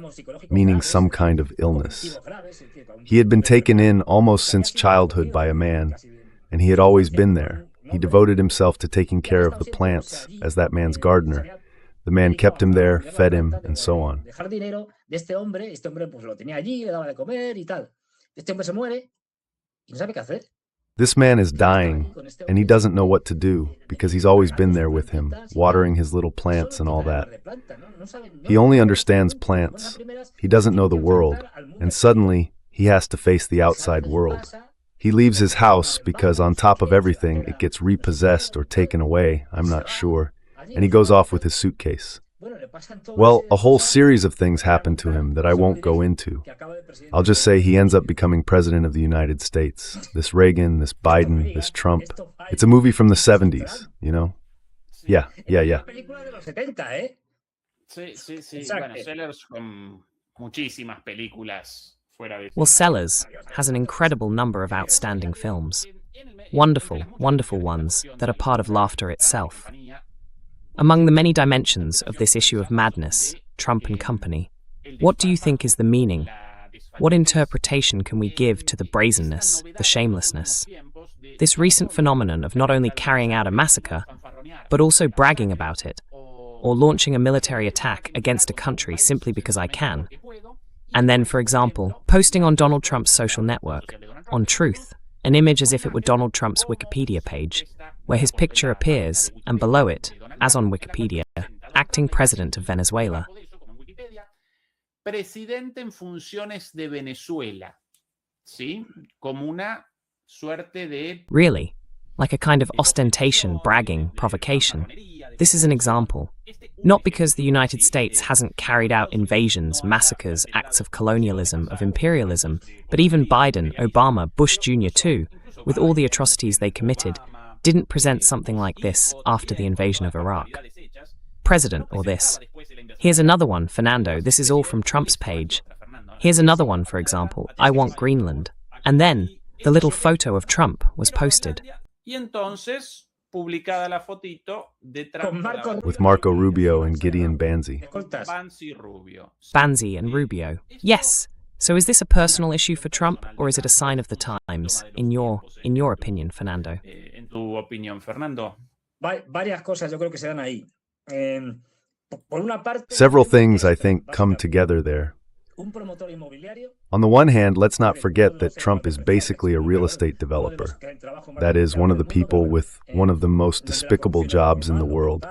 meaning some kind of illness. He had been taken in almost since childhood by a man, and he had always been there. He devoted himself to taking care of the plants as that man's gardener. The man kept him there, fed him, and so on. This man is dying, and he doesn't know what to do, because he's always been there with him, watering his little plants and all that. He only understands plants. He doesn't know the world, and suddenly, he has to face the outside world. He leaves his house because, on top of everything, it gets repossessed or taken away, I'm not sure, and he goes off with his suitcase. Well, a whole series of things happen to him that I won't go into. I'll just say he ends up becoming president of the United States. This Reagan, this Biden, this Trump. It's a movie from the 70s, you know? Yeah. Well, Sellers has an incredible number of outstanding films. Wonderful ones that are part of laughter itself. Among the many dimensions of this issue of madness, Trump and company, What do you think is the meaning? What interpretation can we give to the brazenness, the shamelessness? This recent phenomenon of not only carrying out a massacre, but also bragging about it, or launching a military attack against a country simply because I can. And then, for example, posting on Donald Trump's social network, on Truth, an image as if it were Donald Trump's Wikipedia page, where his picture appears, and below it, as on Wikipedia, acting president of Venezuela. Presidente en funciones de Venezuela, ¿sí? Como una suerte de... Really? Like a kind of ostentation, bragging, provocation. This is an example. Not because the United States hasn't carried out invasions, massacres, acts of colonialism, of imperialism, but even Biden, Obama, Bush Jr. too, with all the atrocities they committed, didn't present something like this after the invasion of Iraq. President, or this. Here's another one, Fernando, this is all from Trump's page. Here's another one, for example, I want Greenland. And then, the little photo of Trump was posted. Y entonces, publicada la fotito de Trump With Marco Rubio and Gideon Banzi. Banzi and Rubio. Yes. So is this a personal issue for Trump, or is it a sign of the times, in your opinion, Fernando? En tu opinión, Fernando. Varias cosas yo creo que se dan ahí. Por una parte, Several things, I think, come together there. un promotor inmobiliario. On the one hand, let's not forget that Trump is basically a real estate developer. That is, one of the people with one of the most despicable jobs in the world.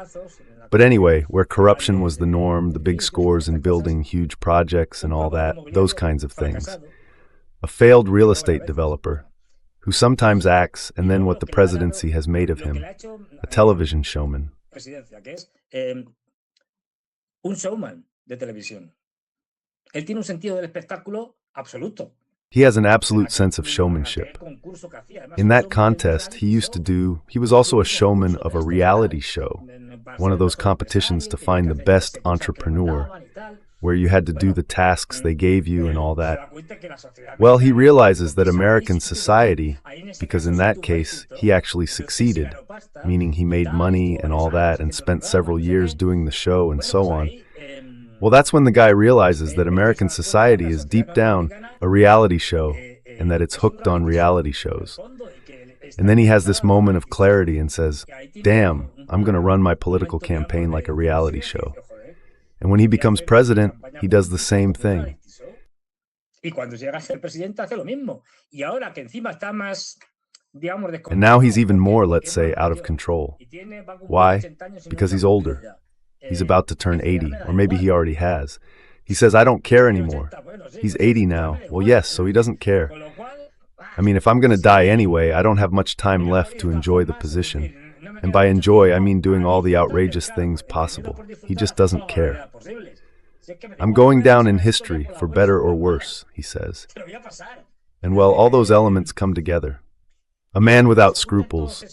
But anyway, where corruption was the norm, the big scores in building huge projects and all that, those kinds of things. A failed real estate developer, who sometimes acts, and then what the presidency has made of him, a television showman. Un showman de televisión. Él tiene un sentido del espectáculo absoluto. He has an absolute sense of showmanship. In that contest he was also a showman of a reality show, one of those competitions to find the best entrepreneur, where you had to do the tasks they gave you and all that. Well, he realizes that American society, because in that case he actually succeeded, meaning he made money and all that and spent several years doing the show and so on. Well, that's when the guy realizes that American society is deep down a reality show and that it's hooked on reality shows. And then he has this moment of clarity and says, damn, I'm going to run my political campaign like a reality show. And when he becomes president, he does the same thing. And now he's even more, let's say, out of control. Why? Because he's older. He's about to turn 80, or maybe he already has. He says, I don't care anymore. He's 80 now. Well, yes, so he doesn't care. I mean, if I'm going to die anyway, I don't have much time left to enjoy the position. And by enjoy, I mean doing all the outrageous things possible. He just doesn't care. I'm going down in history, for better or worse, he says. And well, all those elements come together. A man without scruples,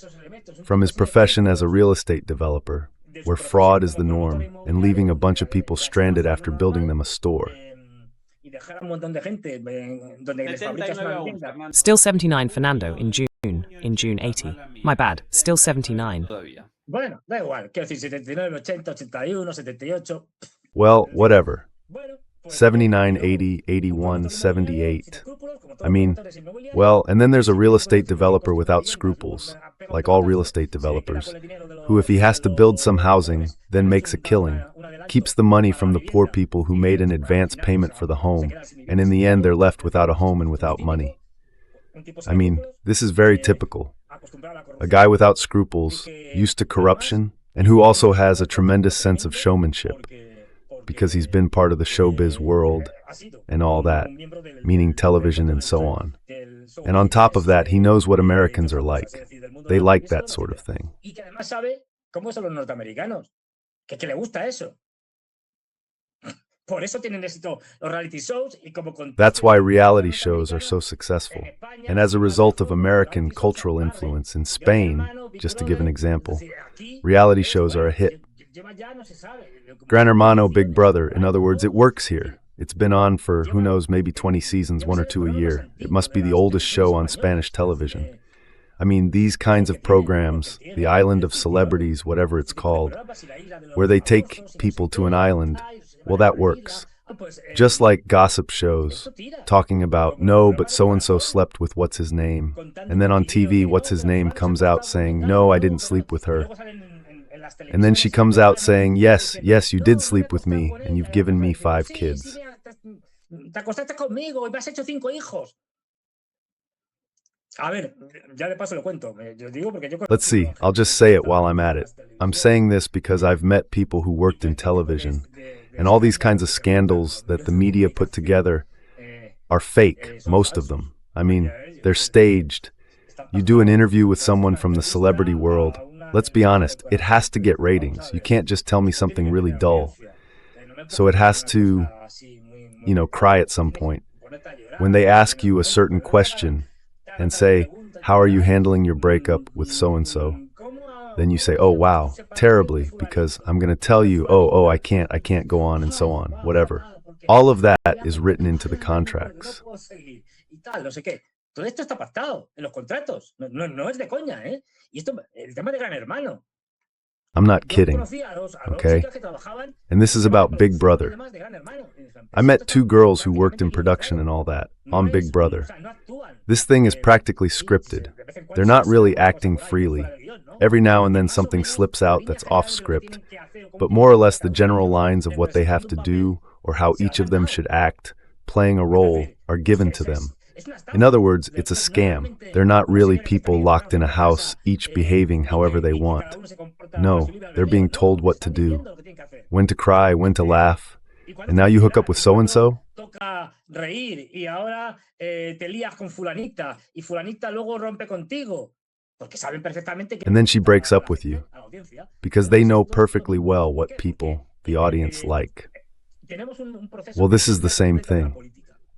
from his profession as a real estate developer, where fraud is the norm, and leaving a bunch of people stranded after building them a store. Still 79, Fernando, in June 80. My bad, still 79. Well, whatever. 79, 80, 81, 78. I mean, well, and then there's a real estate developer without scruples, like all real estate developers, who if he has to build some housing, then makes a killing, keeps the money from the poor people who made an advance payment for the home, and in the end they're left without a home and without money. I mean, this is very typical. A guy without scruples, used to corruption, and who also has a tremendous sense of showmanship, because he's been part of the showbiz world and all that, meaning television and so on. And on top of that, he knows what Americans are like. They like that sort of thing. That's why reality shows are so successfil. And as a result of American cultural influence in Spain, just to give an example, reality shows are a hit. Gran Hermano, Big Brother, in other words, it works here. It's been on for, who knows, maybe 20 seasons, 1 or 2 a year. It must be the oldest show on Spanish television. I mean, these kinds of programs, the Island of Celebrities, whatever it's called, where they take people to an island, well, that works. Just like gossip shows, talking about, no, but so-and-so slept with what's his name. And then on TV, what's his name comes out saying, no, I didn't sleep with her. And then she comes out saying, yes, you did sleep with me, and you've given me 5 kids. Let's see, I'll just say it while I'm at it. I'm saying this because I've met people who worked in television, and all these kinds of scandals that the media put together are fake, most of them. I mean, they're staged. You do an interview with someone from the celebrity world. Let's be honest, it has to get ratings. You can't just tell me something really dull. So it has to, cry at some point. When they ask you a certain question and say, how are you handling your breakup with so-and-so? Then you say, oh, wow, terribly, because I'm going to tell you, I can't go on, and so on, whatever. All of that is written into the contracts. Todo esto está pactado en los contratos, no es de coña, ¿eh? Y esto, el tema de Gran Hermano. I'm not kidding, okay? And this is about Big Brother. I met 2 girls who worked in production and all that, on Big Brother. This thing is practically scripted. They're not really acting freely. Every now and then something slips out that's off script, but more or less the general lines of what they have to do or how each of them should act, playing a role, are given to them. In other words, it's a scam. They're not really people locked in a house, each behaving however they want. No, they're being told what to do, when to cry, when to laugh. And now you hook up with so-and-so? And then she breaks up with you, because they know perfectly well what people, the audience, like. Well, this is the same thing.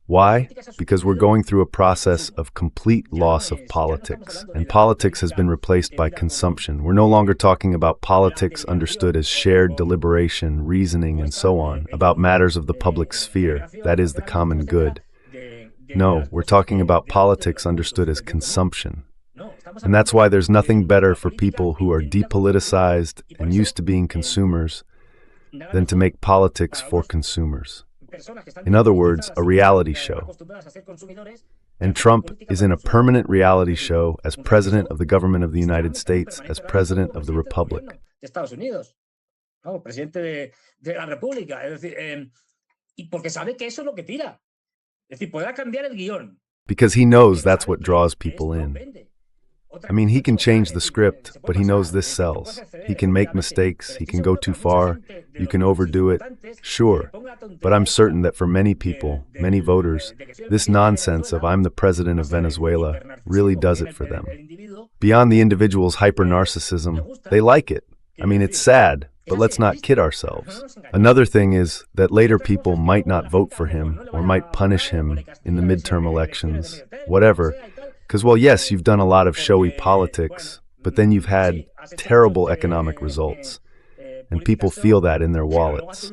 Why? Because we're going through a process of complete loss of politics, and politics has been replaced by consumption. We're no longer talking about politics understood as shared deliberation, reasoning, and so on, about matters of the public sphere, that is, the common good. No, we're talking about politics understood as consumption. And that's why there's nothing better for people who are depoliticized and used to being consumers than to make politics for consumers. In other words, a reality show. And Trump is in a permanent reality show as President of the government of the United States, as President of the Republic. Because he knows that's what draws people in. I mean, he can change the script, but he knows this sells. He can make mistakes, he can go too far, you can overdo it, sure. But I'm certain that for many people, many voters, this nonsense of I'm the president of Venezuela really does it for them. Beyond the individual's hyper-narcissism, they like it. I mean, it's sad, but let's not kid ourselves. Another thing is that later people might not vote for him or might punish him in the midterm elections, whatever. Because, well, yes, you've done a lot of showy politics, but then you've had terrible economic results, and people feel that in their wallets.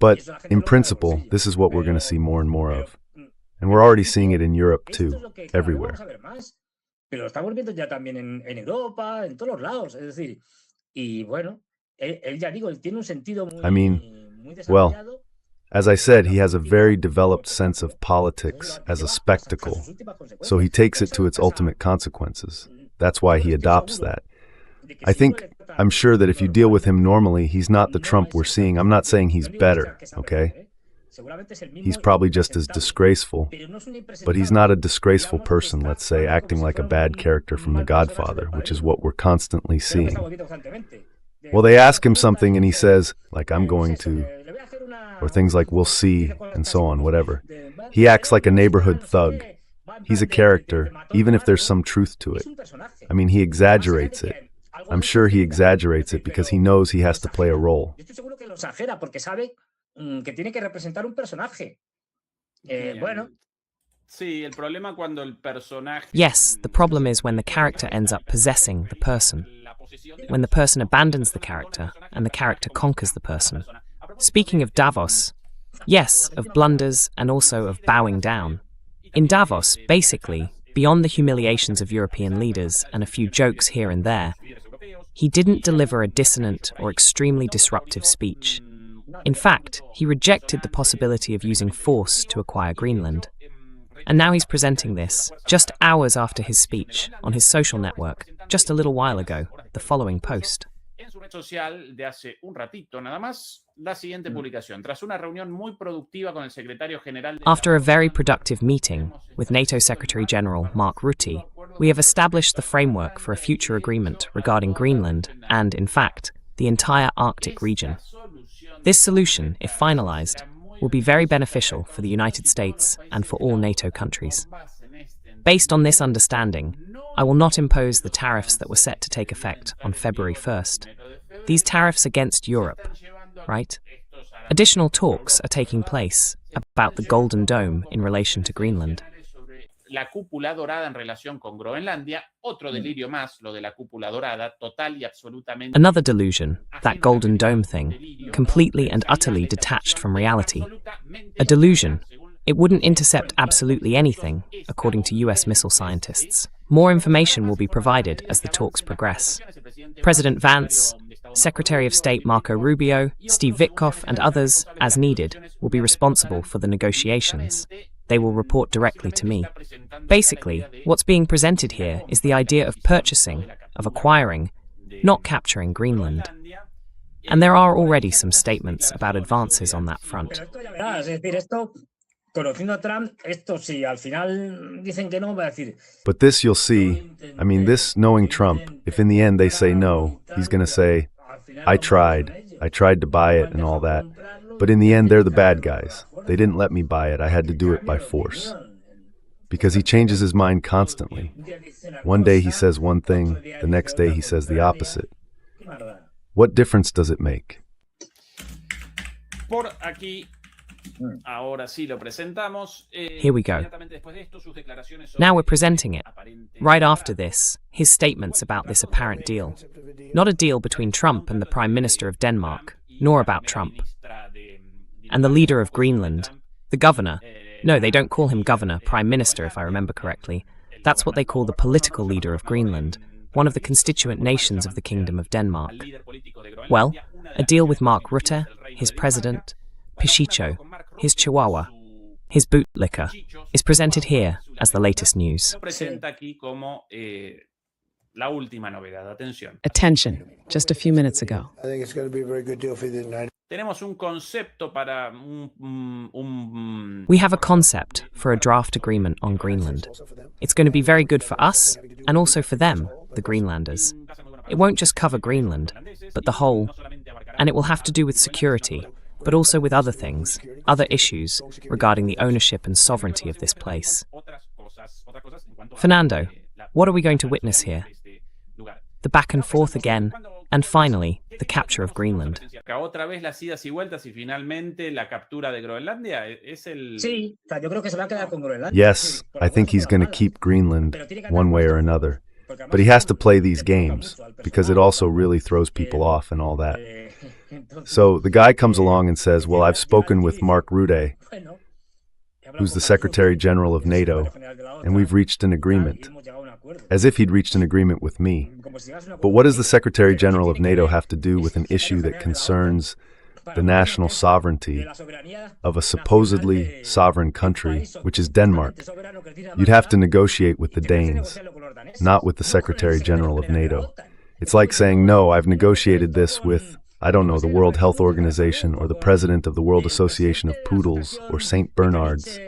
But, in principle, this is what we're going to see more and more of. And we're already seeing it in Europe, too, everywhere. I mean, well, as I said, he has a very developed sense of politics as a spectacle, so he takes it to its ultimate consequences. That's why he adopts that. I'm sure that if you deal with him normally, he's not the Trump we're seeing. I'm not saying he's better, okay? He's probably just as disgraceful, but he's not a disgraceful person, let's say, acting like a bad character from The Godfather, which is what we're constantly seeing. Well, they ask him something and he says, like, I'm going to, or things like, we'll see, and so on, whatever. He acts like a neighborhood thug. He's a character, even if there's some truth to it. I mean, he exaggerates it. I'm sure he exaggerates it because he knows he has to play a role. Yes, the problem is when the character ends up possessing the person. When the person abandons the character, and the character conquers the person. Speaking of Davos, yes, of blunders and also of bowing down. In Davos, basically, beyond the humiliations of European leaders and a few jokes here and there, he didn't deliver a dissonant or extremely disruptive speech. In fact, he rejected the possibility of using force to acquire Greenland. And now he's presenting this, just hours after his speech, on his social network, just a little while ago, the following post. En su red social de hace un ratito nada más, la siguiente publicación. Tras una reunión muy productiva con el secretario general de After a very productive meeting with NATO Secretary General Mark Rutte, we have established the framework for a future agreement regarding Greenland and, in fact, the entire Arctic region. This solution, if finalized, will be very beneficial for the United States and for all NATO countries. Based on this understanding, I will not impose the tariffs that were set to take effect on February 1st. These tariffs against Europe, right? Additional talks are taking place about the Golden Dome in relation to Greenland. La cúpula dorada en relación con Groenlandia, otro delirio más, lo de la cúpula dorada, total y absolutamente. Another delusion, that Golden Dome thing, completely and utterly detached from reality. A delusion. It wouldn't intercept absolutely anything, according to US missile scientists. More information will be provided as the talks progress. President Vance, Secretary of State Marco Rubio, Steve Witkoff, and others, as needed, will be responsible for the negotiations. They will report directly to me. Basically, what's being presented here is the idea of purchasing, of acquiring, not capturing Greenland. And there are already some statements about advances on that front. But this you'll see, this knowing Trump, if in the end they say no, he's going to say, I tried to buy it and all that. But in the end, they're the bad guys. They didn't let me buy it. I had to do it by force. Because he changes his mind constantly. One day he says one thing, the next day he says the opposite. What difference does it make? Por aquí, ahora sí lo presentamos. Here we go. Now we're presenting it. Right after this, his statements about this apparent deal. Not a deal between Trump and the Prime Minister of Denmark, nor about Trump. And the leader of Greenland, the governor. No, they don't call him governor, prime minister, if I remember correctly. That's what they call the political leader of Greenland, one of the constituent nations of the Kingdom of Denmark. Well, a deal with Mark Rutte, his president, Pichicho, his chihuahua, his bootlicker, is presented here as the latest news. Attention, just a few minutes ago. I think it's going to be a very good deal for the United Tenemos un concepto para We have a concept for a draft agreement on Greenland. It's going to be very good for us and also for them, the Greenlanders. It won't just cover Greenland, but the whole, and it will have to do with security, but also with other things, other issues regarding the ownership and sovereignty of this place. Fernando, what are we going to witness here? The back and forth again, and finally, the capture of Greenland. Otra vez las idas y vueltas y finalmente la captura de Groenlandia es el. Sí, yo creo que se va a quedar con Groenlandia. Yes, I think he's going to keep Greenland one way or another. But he has to play these games, because it also really throws people off and all that. So the guy comes along and says, well, I've spoken with Mark Rutte, who's the Secretary General of NATO, and we've reached an agreement. As if he'd reached an agreement with me. But what does the Secretary General of NATO have to do with an issue that concerns the national sovereignty of a supposedly sovereign country, which is Denmark? You'd have to negotiate with the Danes, not with the Secretary General of NATO. It's like saying, no, I've negotiated this with, I don't know, the World Health Organization or the President of the World Association of Poodles or St. Bernards.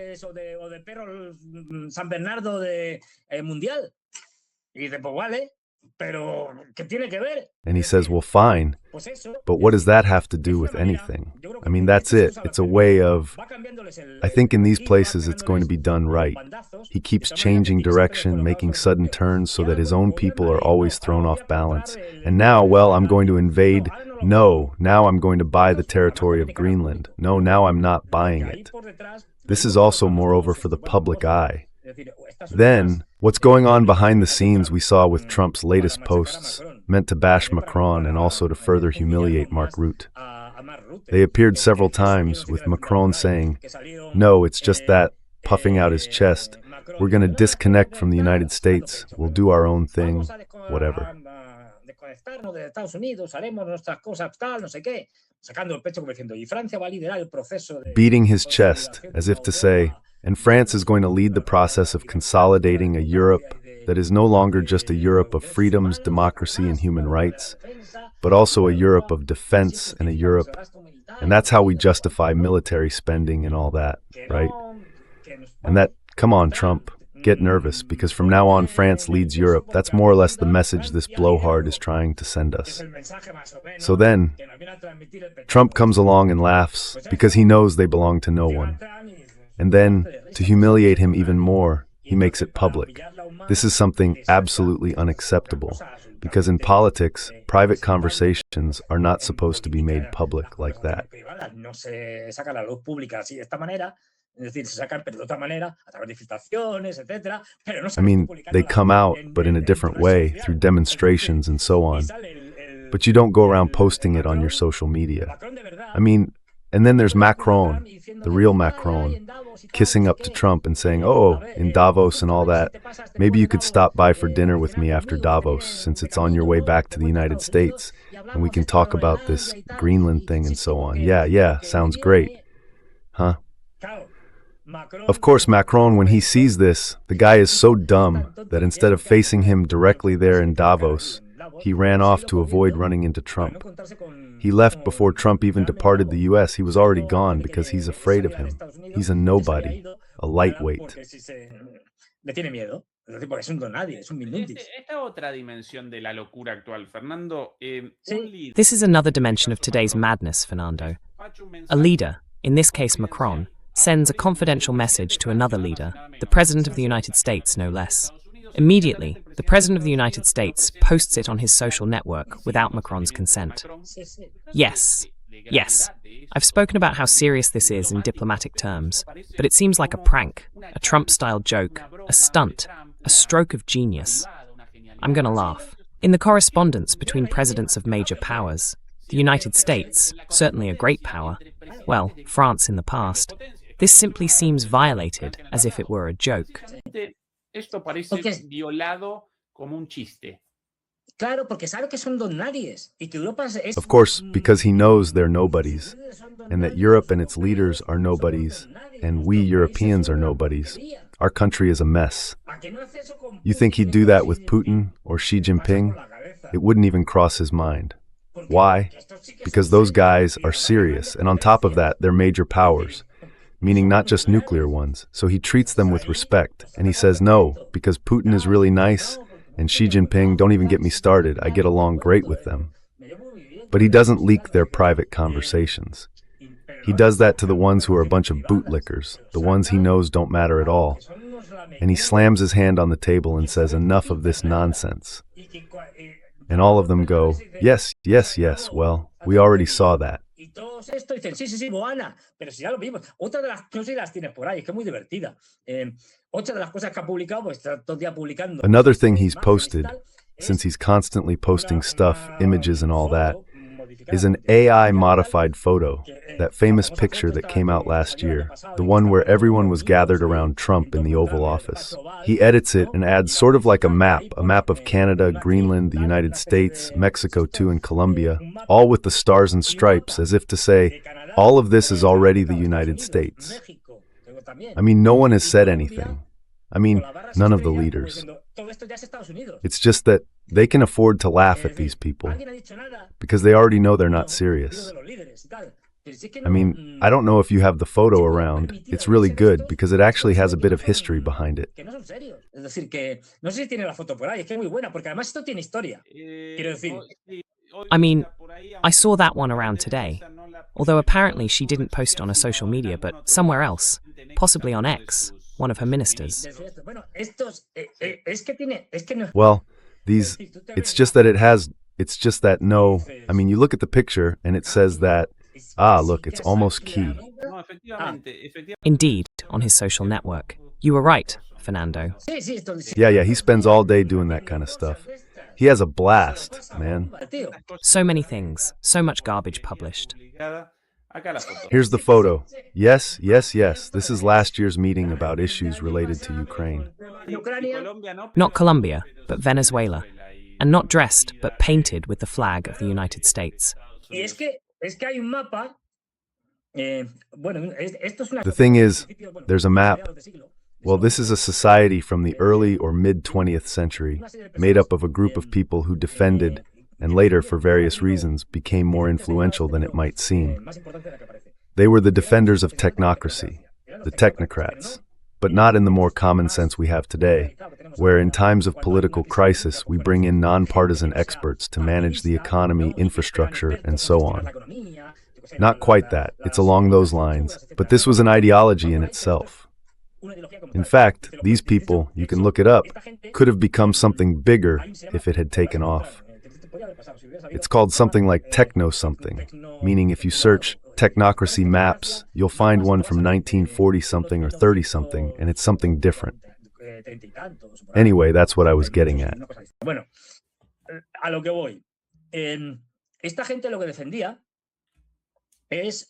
And he says, well, fine, but what does that have to do with anything? I mean, that's it. It's a way of, I think in these places it's going to be done right. He keeps changing direction, making sudden turns so that his own people are always thrown off balance. And now, well, I'm going to invade. No, now I'm going to buy the territory of Greenland. No, now I'm not buying it. This is also, moreover, for the public eye. Then, what's going on behind the scenes we saw with Trump's latest posts, meant to bash Macron and also to further humiliate Mark Rutte. They appeared several times, with Macron saying, no, it's just that, puffing out his chest, we're going to disconnect from the United States, we'll do our own thing, whatever. desconectarnos de Estados Unidos, haremos nuestras cosas tal, no sé qué, sacando el pecho como diciendo, y Francia va a liderar el proceso de... Beating his chest, as if to say, and France is going to lead the process of consolidating a Europe that is no longer just a Europe of freedoms, democracy, and human rights, but also a Europe of defense and a Europe, and that's how we justify military spending and all that, right? And that, come on, Trump, get nervous, because from now on France leads Europe. That's more or less the message this blowhard is trying to send us. So then, Trump comes along and laughs, because he knows they belong to no one. And then, to humiliate him even more, he makes it public. This is something absolutely unacceptable, because in politics, private conversations are not supposed to be made public like that. I mean, they come out, but in a different way, through demonstrations and so on. But you don't go around posting it on your social media. I mean, and then there's Macron, the real Macron, kissing up to Trump and saying, oh, in Davos and all that, maybe you could stop by for dinner with me after Davos, since it's on your way back to the United States, and we can talk about this Greenland thing and so on. Yeah, sounds great. Huh? Of course, Macron, when he sees this, the guy is so dumb that instead of facing him directly there in Davos, he ran off to avoid running into Trump. He left before Trump even departed the US. He was already gone because he's afraid of him. He's a nobody, a lightweight. This is another dimension of today's madness, Fernando. A leader, in this case Macron, sends a confidential message to another leader, the President of the United States, no less. Immediately, the President of the United States posts it on his social network without Macron's consent. Yes, I've spoken about how serious this is in diplomatic terms, but it seems like a prank, a Trump-style joke, a stunt, a stroke of genius. I'm gonna laugh. In the correspondence between presidents of major powers, the United States, certainly a great power, well, France in the past, this simply seems violated as if it were a joke. Of course, because he knows they're nobodies, and that Europe and its leaders are nobodies, and we Europeans are nobodies. Our country is a mess. You think he'd do that with Putin or Xi Jinping? It wouldn't even cross his mind. Why? Because those guys are serious, and on top of that, they're major powers, meaning not just nuclear ones. So he treats them with respect, and he says no, because Putin is really nice, and Xi Jinping, don't even get me started, I get along great with them. But he doesn't leak their private conversations. He does that to the ones who are a bunch of bootlickers, the ones he knows don't matter at all. And he slams his hand on the table and says, enough of this nonsense. And all of them go, yes, well, we already saw that. Another thing he's posted, since he's constantly posting stuff, images and all that, is an AI-modified photo, that famous picture that came out last year, the one where everyone was gathered around Trump in the Oval Office. He edits it and adds sort of like a map of Canada, Greenland, the United States, Mexico too, and Colombia, all with the stars and stripes, as if to say, all of this is already the United States. I mean, no one has said anything. I mean, none of the leaders. It's just that they can afford to laugh at these people, because they already know they're not serious. I mean, I don't know if you have the photo around. It's really good, because it actually has a bit of history behind it. I mean, I saw that one around today, although apparently she didn't post on a social media, but somewhere else, possibly on X, one of her ministers. Well, it's just that no, I mean, you look at the picture and it says that, look, it's almost key. Indeed, on his social network. You were right, Fernando. Yeah, he spends all day doing that kind of stuff. He has a blast, man. So many things, so much garbage published. Here's the photo. Yes, this is last year's meeting about issues related to Ukraine. Not Colombia, but Venezuela. and not dressed but painted with the flag of the United States. Y es que hay un mapa. The thing is, there's a map. Well, this is a society from the early or mid-20th century, made up of a group of people who defended, and later, for various reasons, became more influential than it might seem. They were the defenders of technocracy, the technocrats, but not in the more common sense we have today, where in times of political crisis we bring in non-partisan experts to manage the economy, infrastructure, and so on. Not quite that, it's along those lines, but this was an ideology in itself. In fact, these people, you can look it up, could have become something bigger if it had taken off. It's called something like techno-something, meaning if you search technocracy maps, you'll find one from 1940-something or 30-something, and it's something different. Anyway, that's what I was getting at. Bueno, a lo que voy. Esta gente lo que defendía es.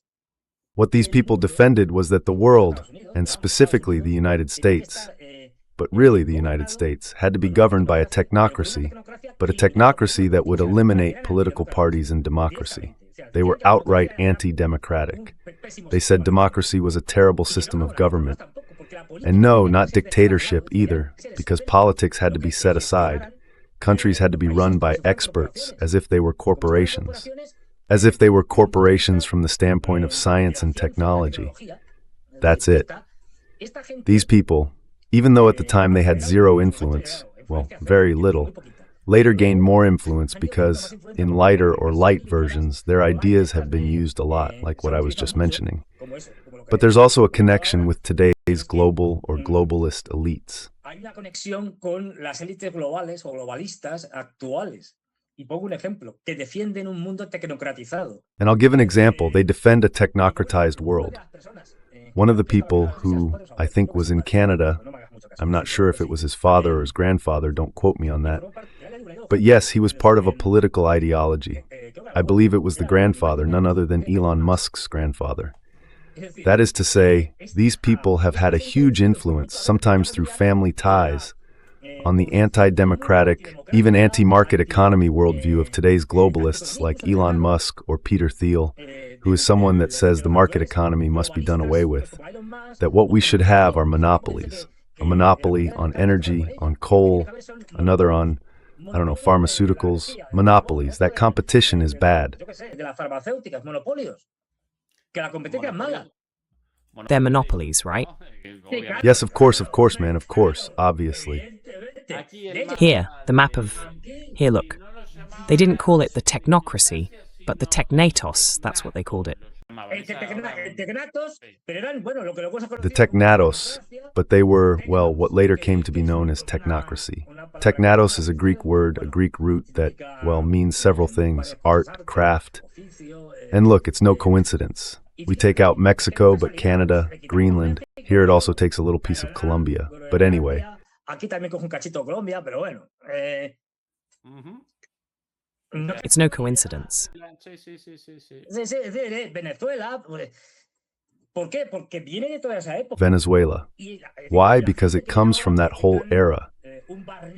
What these people defended was that the world, and specifically the United States, but really the United States, had to be governed by a technocracy, but a technocracy that would eliminate political parties and democracy. They were outright anti-democratic. They said democracy was a terrible system of government. And no, not dictatorship either, because politics had to be set aside. Countries had to be run by experts, as if they were corporations. As if they were corporations from the standpoint of science and technology. That's it. These people, even though at the time they had zero influence, well, very little, later gained more influence because, in lighter or light versions, their ideas have been used a lot, like what I was just mentioning. But there's also a connection with today's global or globalist elites. Hay una conexión con las élites globales o globalistas actuales. Y pongo un ejemplo, que defienden un mundo tecnocratizado. And I'll give an example. They defend a technocratized world. One of the people who, I think, was in Canada, I'm not sure if it was his father or his grandfather, don't quote me on that. But yes, he was part of a political ideology. I believe it was the grandfather, none other than Elon Musk's grandfather. That is to say, these people have had a huge influence, sometimes through family ties, on the anti-democratic, even anti-market economy worldview of today's globalists like Elon Musk or Peter Thiel, who is someone that says the market economy must be done away with, that what we should have are monopolies, a monopoly on energy, on coal, another on, pharmaceuticals, monopolies. That competition is bad. They're monopolies, right? Yes, of course, man, of course, obviously. Here, the map of... Here, look. They didn't call it the technocracy, but the technatos, that's what they called it. The technatos, but they were, well, what later came to be known as technocracy. Technatos is a Greek word, a Greek root that, well, means several things, art, craft. And look, it's no coincidence. We take out Mexico, but Canada, Greenland. Here it also takes a little piece of Colombia. But anyway. It's no coincidence. Venezuela. Why? Because it comes from that whole era.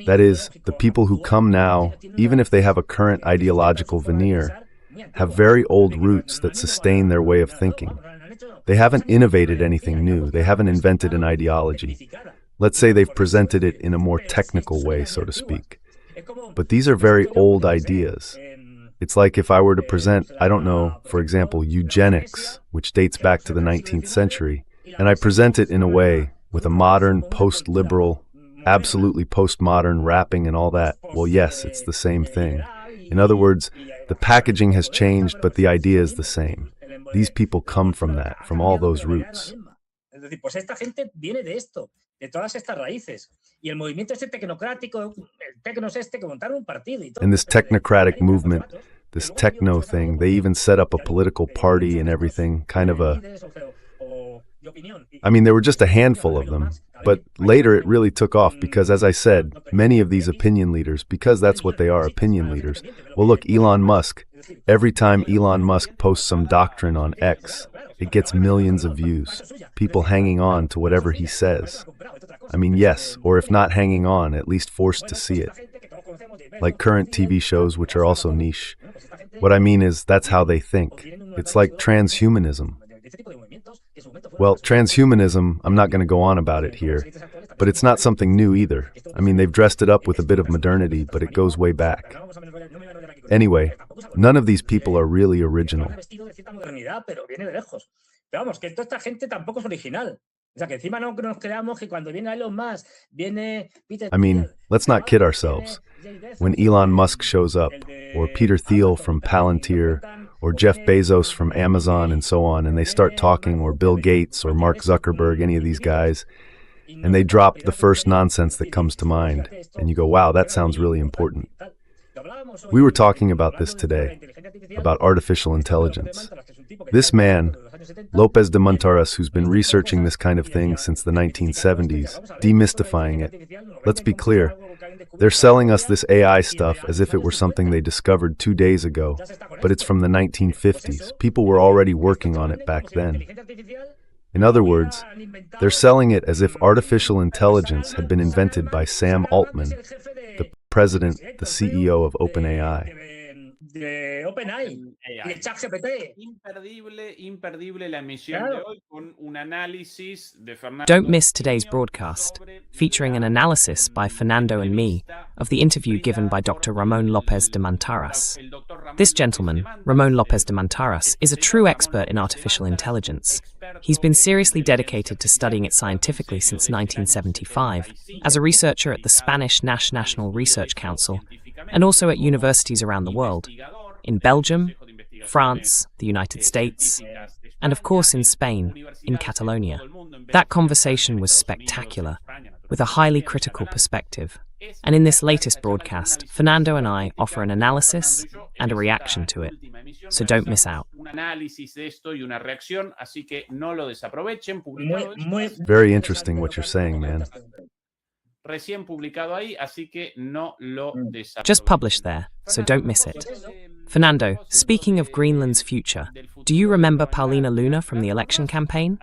That is, the people who come now, even if they have a current ideological veneer, have very old roots that sustain their way of thinking. They haven't innovated anything new. They haven't invented an ideology. Let's say they've presented it in a more technical way, so to speak. But these are very old ideas. It's like if I were to present, for example, eugenics, which dates back to the 19th century, and I present it in a way with a modern, post-liberal, absolutely postmodern wrapping and all that. Well, yes, it's the same thing. In other words, the packaging has changed, but the idea is the same. These people come from that, from all those roots. And this technocratic movement, this techno thing, they even set up a political party and everything, there were just a handful of them. But later it really took off because, as I said, many of these opinion leaders, because that's what they are, opinion leaders. Well, look, Elon Musk. Every time Elon Musk posts some doctrine on X, it gets millions of views. People hanging on to whatever he says. Yes, or if not hanging on, at least forced to see it. like current TV shows, which are also niche. What I mean is, that's how they think. It's like transhumanism. Well, transhumanism, I'm not going to go on about it here, but it's not something new either. I mean, they've dressed it up with a bit of modernity, but it goes way back. Anyway, none of these people are really original. I mean, let's not kid ourselves. When Elon Musk shows up, or Peter Thiel from Palantir, or Jeff Bezos from Amazon and so on, and they start talking, or Bill Gates, or Mark Zuckerberg, any of these guys, and they drop the first nonsense that comes to mind, and you go, wow, that sounds really important. We were talking about this today, about artificial intelligence. This man, Lopez de Montaras, who's been researching this kind of thing since the 1970s, demystifying it. Let's be clear, they're selling us this AI stuff as if it were something they discovered 2 days ago, but it's from the 1950s. People were already working on it back then. In other words, they're selling it as if artificial intelligence had been invented by Sam Altman, the president, the CEO of OpenAI. Don't miss today's broadcast, featuring an analysis by Fernando and me of the interview given by Dr. Ramón López de Montaras. This gentleman, Ramón López de Montaras, is a true expert in artificial intelligence. He's been seriously dedicated to studying it scientifically since 1975, as a researcher at the Spanish National Research Council, and also at universities around the world, in Belgium, France, the United States, and of course in Spain, in Catalonia. That conversation was spectacular, with a highly critical perspective. And in this latest broadcast, Fernando and I offer an analysis and a reaction to it, so don't miss out. Very interesting what you're saying, man. Just published there, so don't miss it. Fernando, speaking of Greenland's future, do you remember Paulina Luna from the election campaign?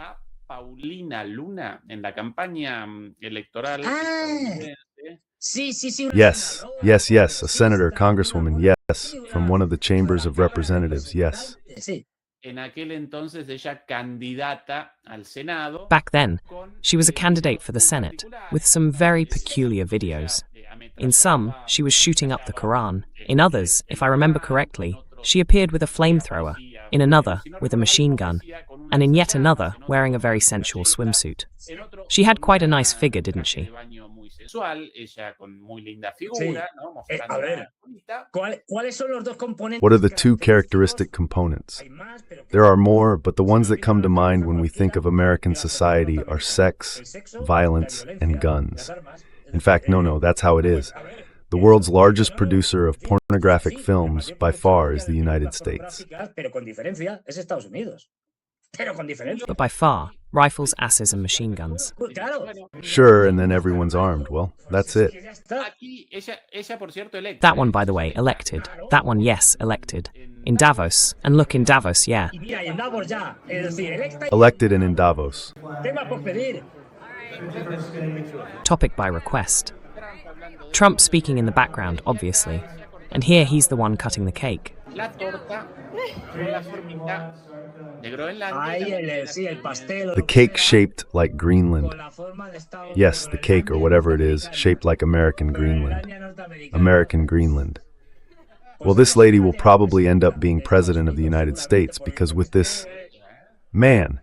Yes, a senator, congresswoman, yes, from one of the chambers of representatives, yes. Back then, she was a candidate for the Senate, with some very peculiar videos. In some, she was shooting up the Quran. In others, if I remember correctly, she appeared with a flamethrower. In another, with a machine gun. And in yet another, wearing a very sensual swimsuit. She had quite a nice figure, didn't she? What are the two characteristic components? There are more, but the ones that come to mind when we think of American society are sex, violence, and guns. In fact, no, that's how it is. The world's largest producer of pornographic films, by far, is the United States. But by far, rifles, asses, and machine guns. Sure, and then everyone's armed. Well, that's it. That one, by the way, elected. That one, yes, elected. In Davos. And look, in Davos, yeah. Elected and in Davos. Topic by request. Trump speaking in the background, obviously. And here he's the one cutting the cake. The cake shaped like Greenland. Yes, the cake, or whatever it is, shaped like American Greenland. American Greenland. Well, this lady will probably end up being president of the United States because with this man,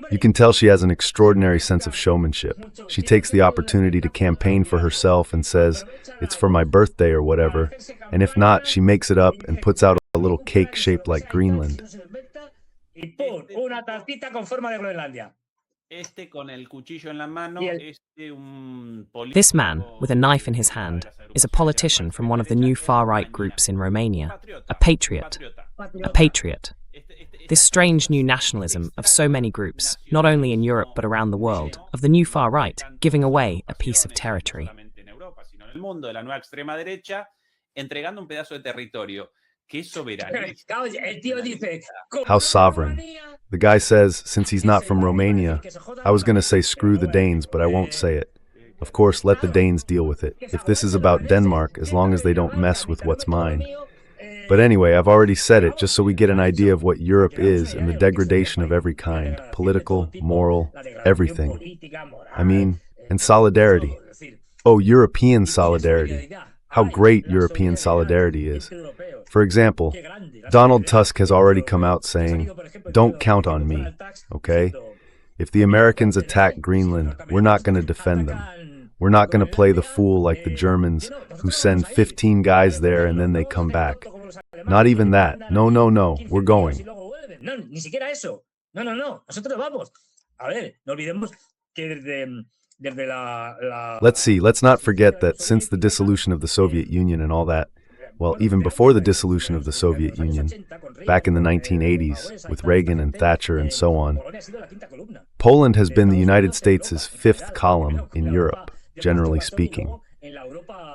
you can tell she has an extraordinary sense of showmanship. She takes the opportunity to campaign for herself and says, it's for my birthday or whatever, and if not, she makes it up and puts out a little cake shaped like Greenland. This man, with a knife in his hand, is a politician from one of the new far-right groups in Romania. A patriot. A patriot. This strange new nationalism of so many groups, not only in Europe but around the world, of the new far-right, giving away a piece of territory. How sovereign. The guy says, since he's not from Romania, I was going to say screw the Danes, but I won't say it. Of course, let the Danes deal with it. If this is about Denmark, as long as they don't mess with what's mine. But anyway, I've already said it, just so we get an idea of what Europe is and the degradation of every kind, political, moral, everything. I mean, and solidarity. Oh, European solidarity. How great European solidarity is. For example, Donald Tusk has already come out saying, "Don't count on me, okay? If the Americans attack Greenland, we're not going to defend them. We're not going to play the fool like the Germans, who send 15 guys there and then they come back. Not even that. No, no, no. We're going." Let's see. Let's not forget that since the dissolution of the Soviet Union and all that, well, even before the dissolution of the Soviet Union, back in the 1980s, with Reagan and Thatcher and so on, Poland has been the United States' fifth column in Europe, generally speaking.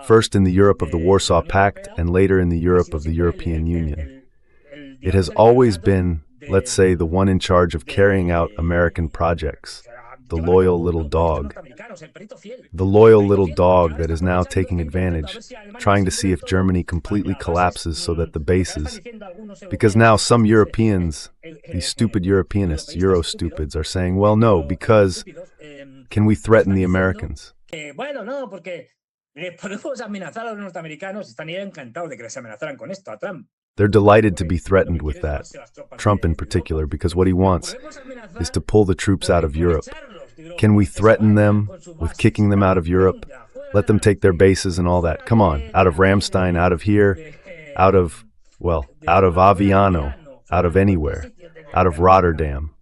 First in the Europe of the Warsaw Pact and later in the Europe of the European Union. It has always been, let's say, the one in charge of carrying out American projects, the loyal little dog. The loyal little dog that is now taking advantage, trying to see if Germany completely collapses so that the bases... Because now some Europeans, these stupid Europeanists, Euro-stupids, are saying, well, no, because can we threaten the Americans? They're delighted to be threatened with that, Trump in particular, because what he wants is to pull the troops out of Europe. Can we threaten them with kicking them out of Europe? Let them take their bases and all that. Come on, out of Ramstein, out of here, out of Aviano, out of anywhere, out of Rotterdam.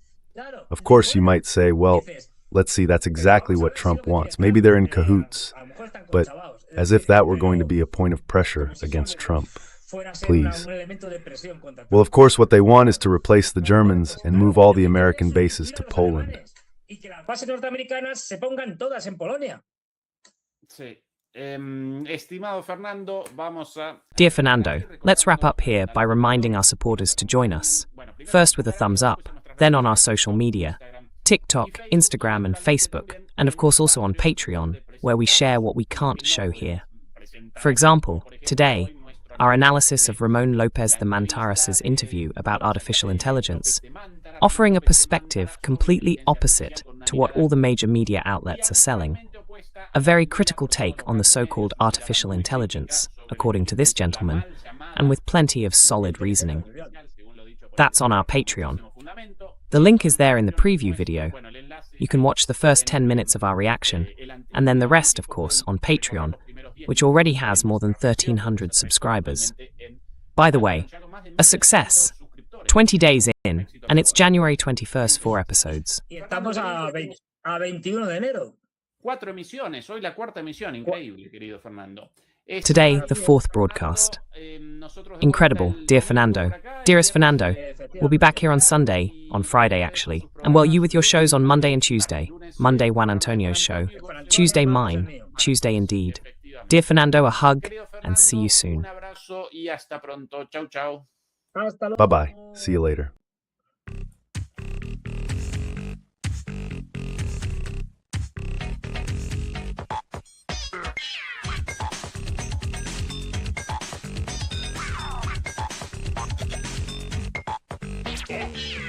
Of course, you might say, well, let's see, that's exactly what Trump wants. Maybe they're in cahoots, but as if that were going to be a point of pressure against Trump. Please. Well, of course, what they want is to replace the Germans and move all the American bases to Poland. Dear Fernando, let's wrap up here by reminding our supporters to join us. First with a thumbs up, then on our social media, TikTok, Instagram and Facebook, and of course also on Patreon, where we share what we can't show here. For example, today, our analysis of Ramon Lopez de Mantaras' interview about artificial intelligence, offering a perspective completely opposite to what all the major media outlets are selling. A very critical take on the so-called artificial intelligence, according to this gentleman, and with plenty of solid reasoning. That's on our Patreon. The link is there in the preview video. You can watch the first 10 minutes of our reaction, and then the rest, of course, on Patreon, which already has more than 1,300 subscribers. By the way, a success. 20 days in, and it's January 21st, 4 episodes. Today, the fourth broadcast. Incredible, dear Fernando. Dearest Fernando, we'll be back here on Sunday, on Friday actually. And well, you with your shows on Monday and Tuesday. Monday, Juan Antonio's show. Tuesday, mine. Tuesday indeed. Dear Fernando, a hug, and see you soon. Bye-bye. See you later. Yeah.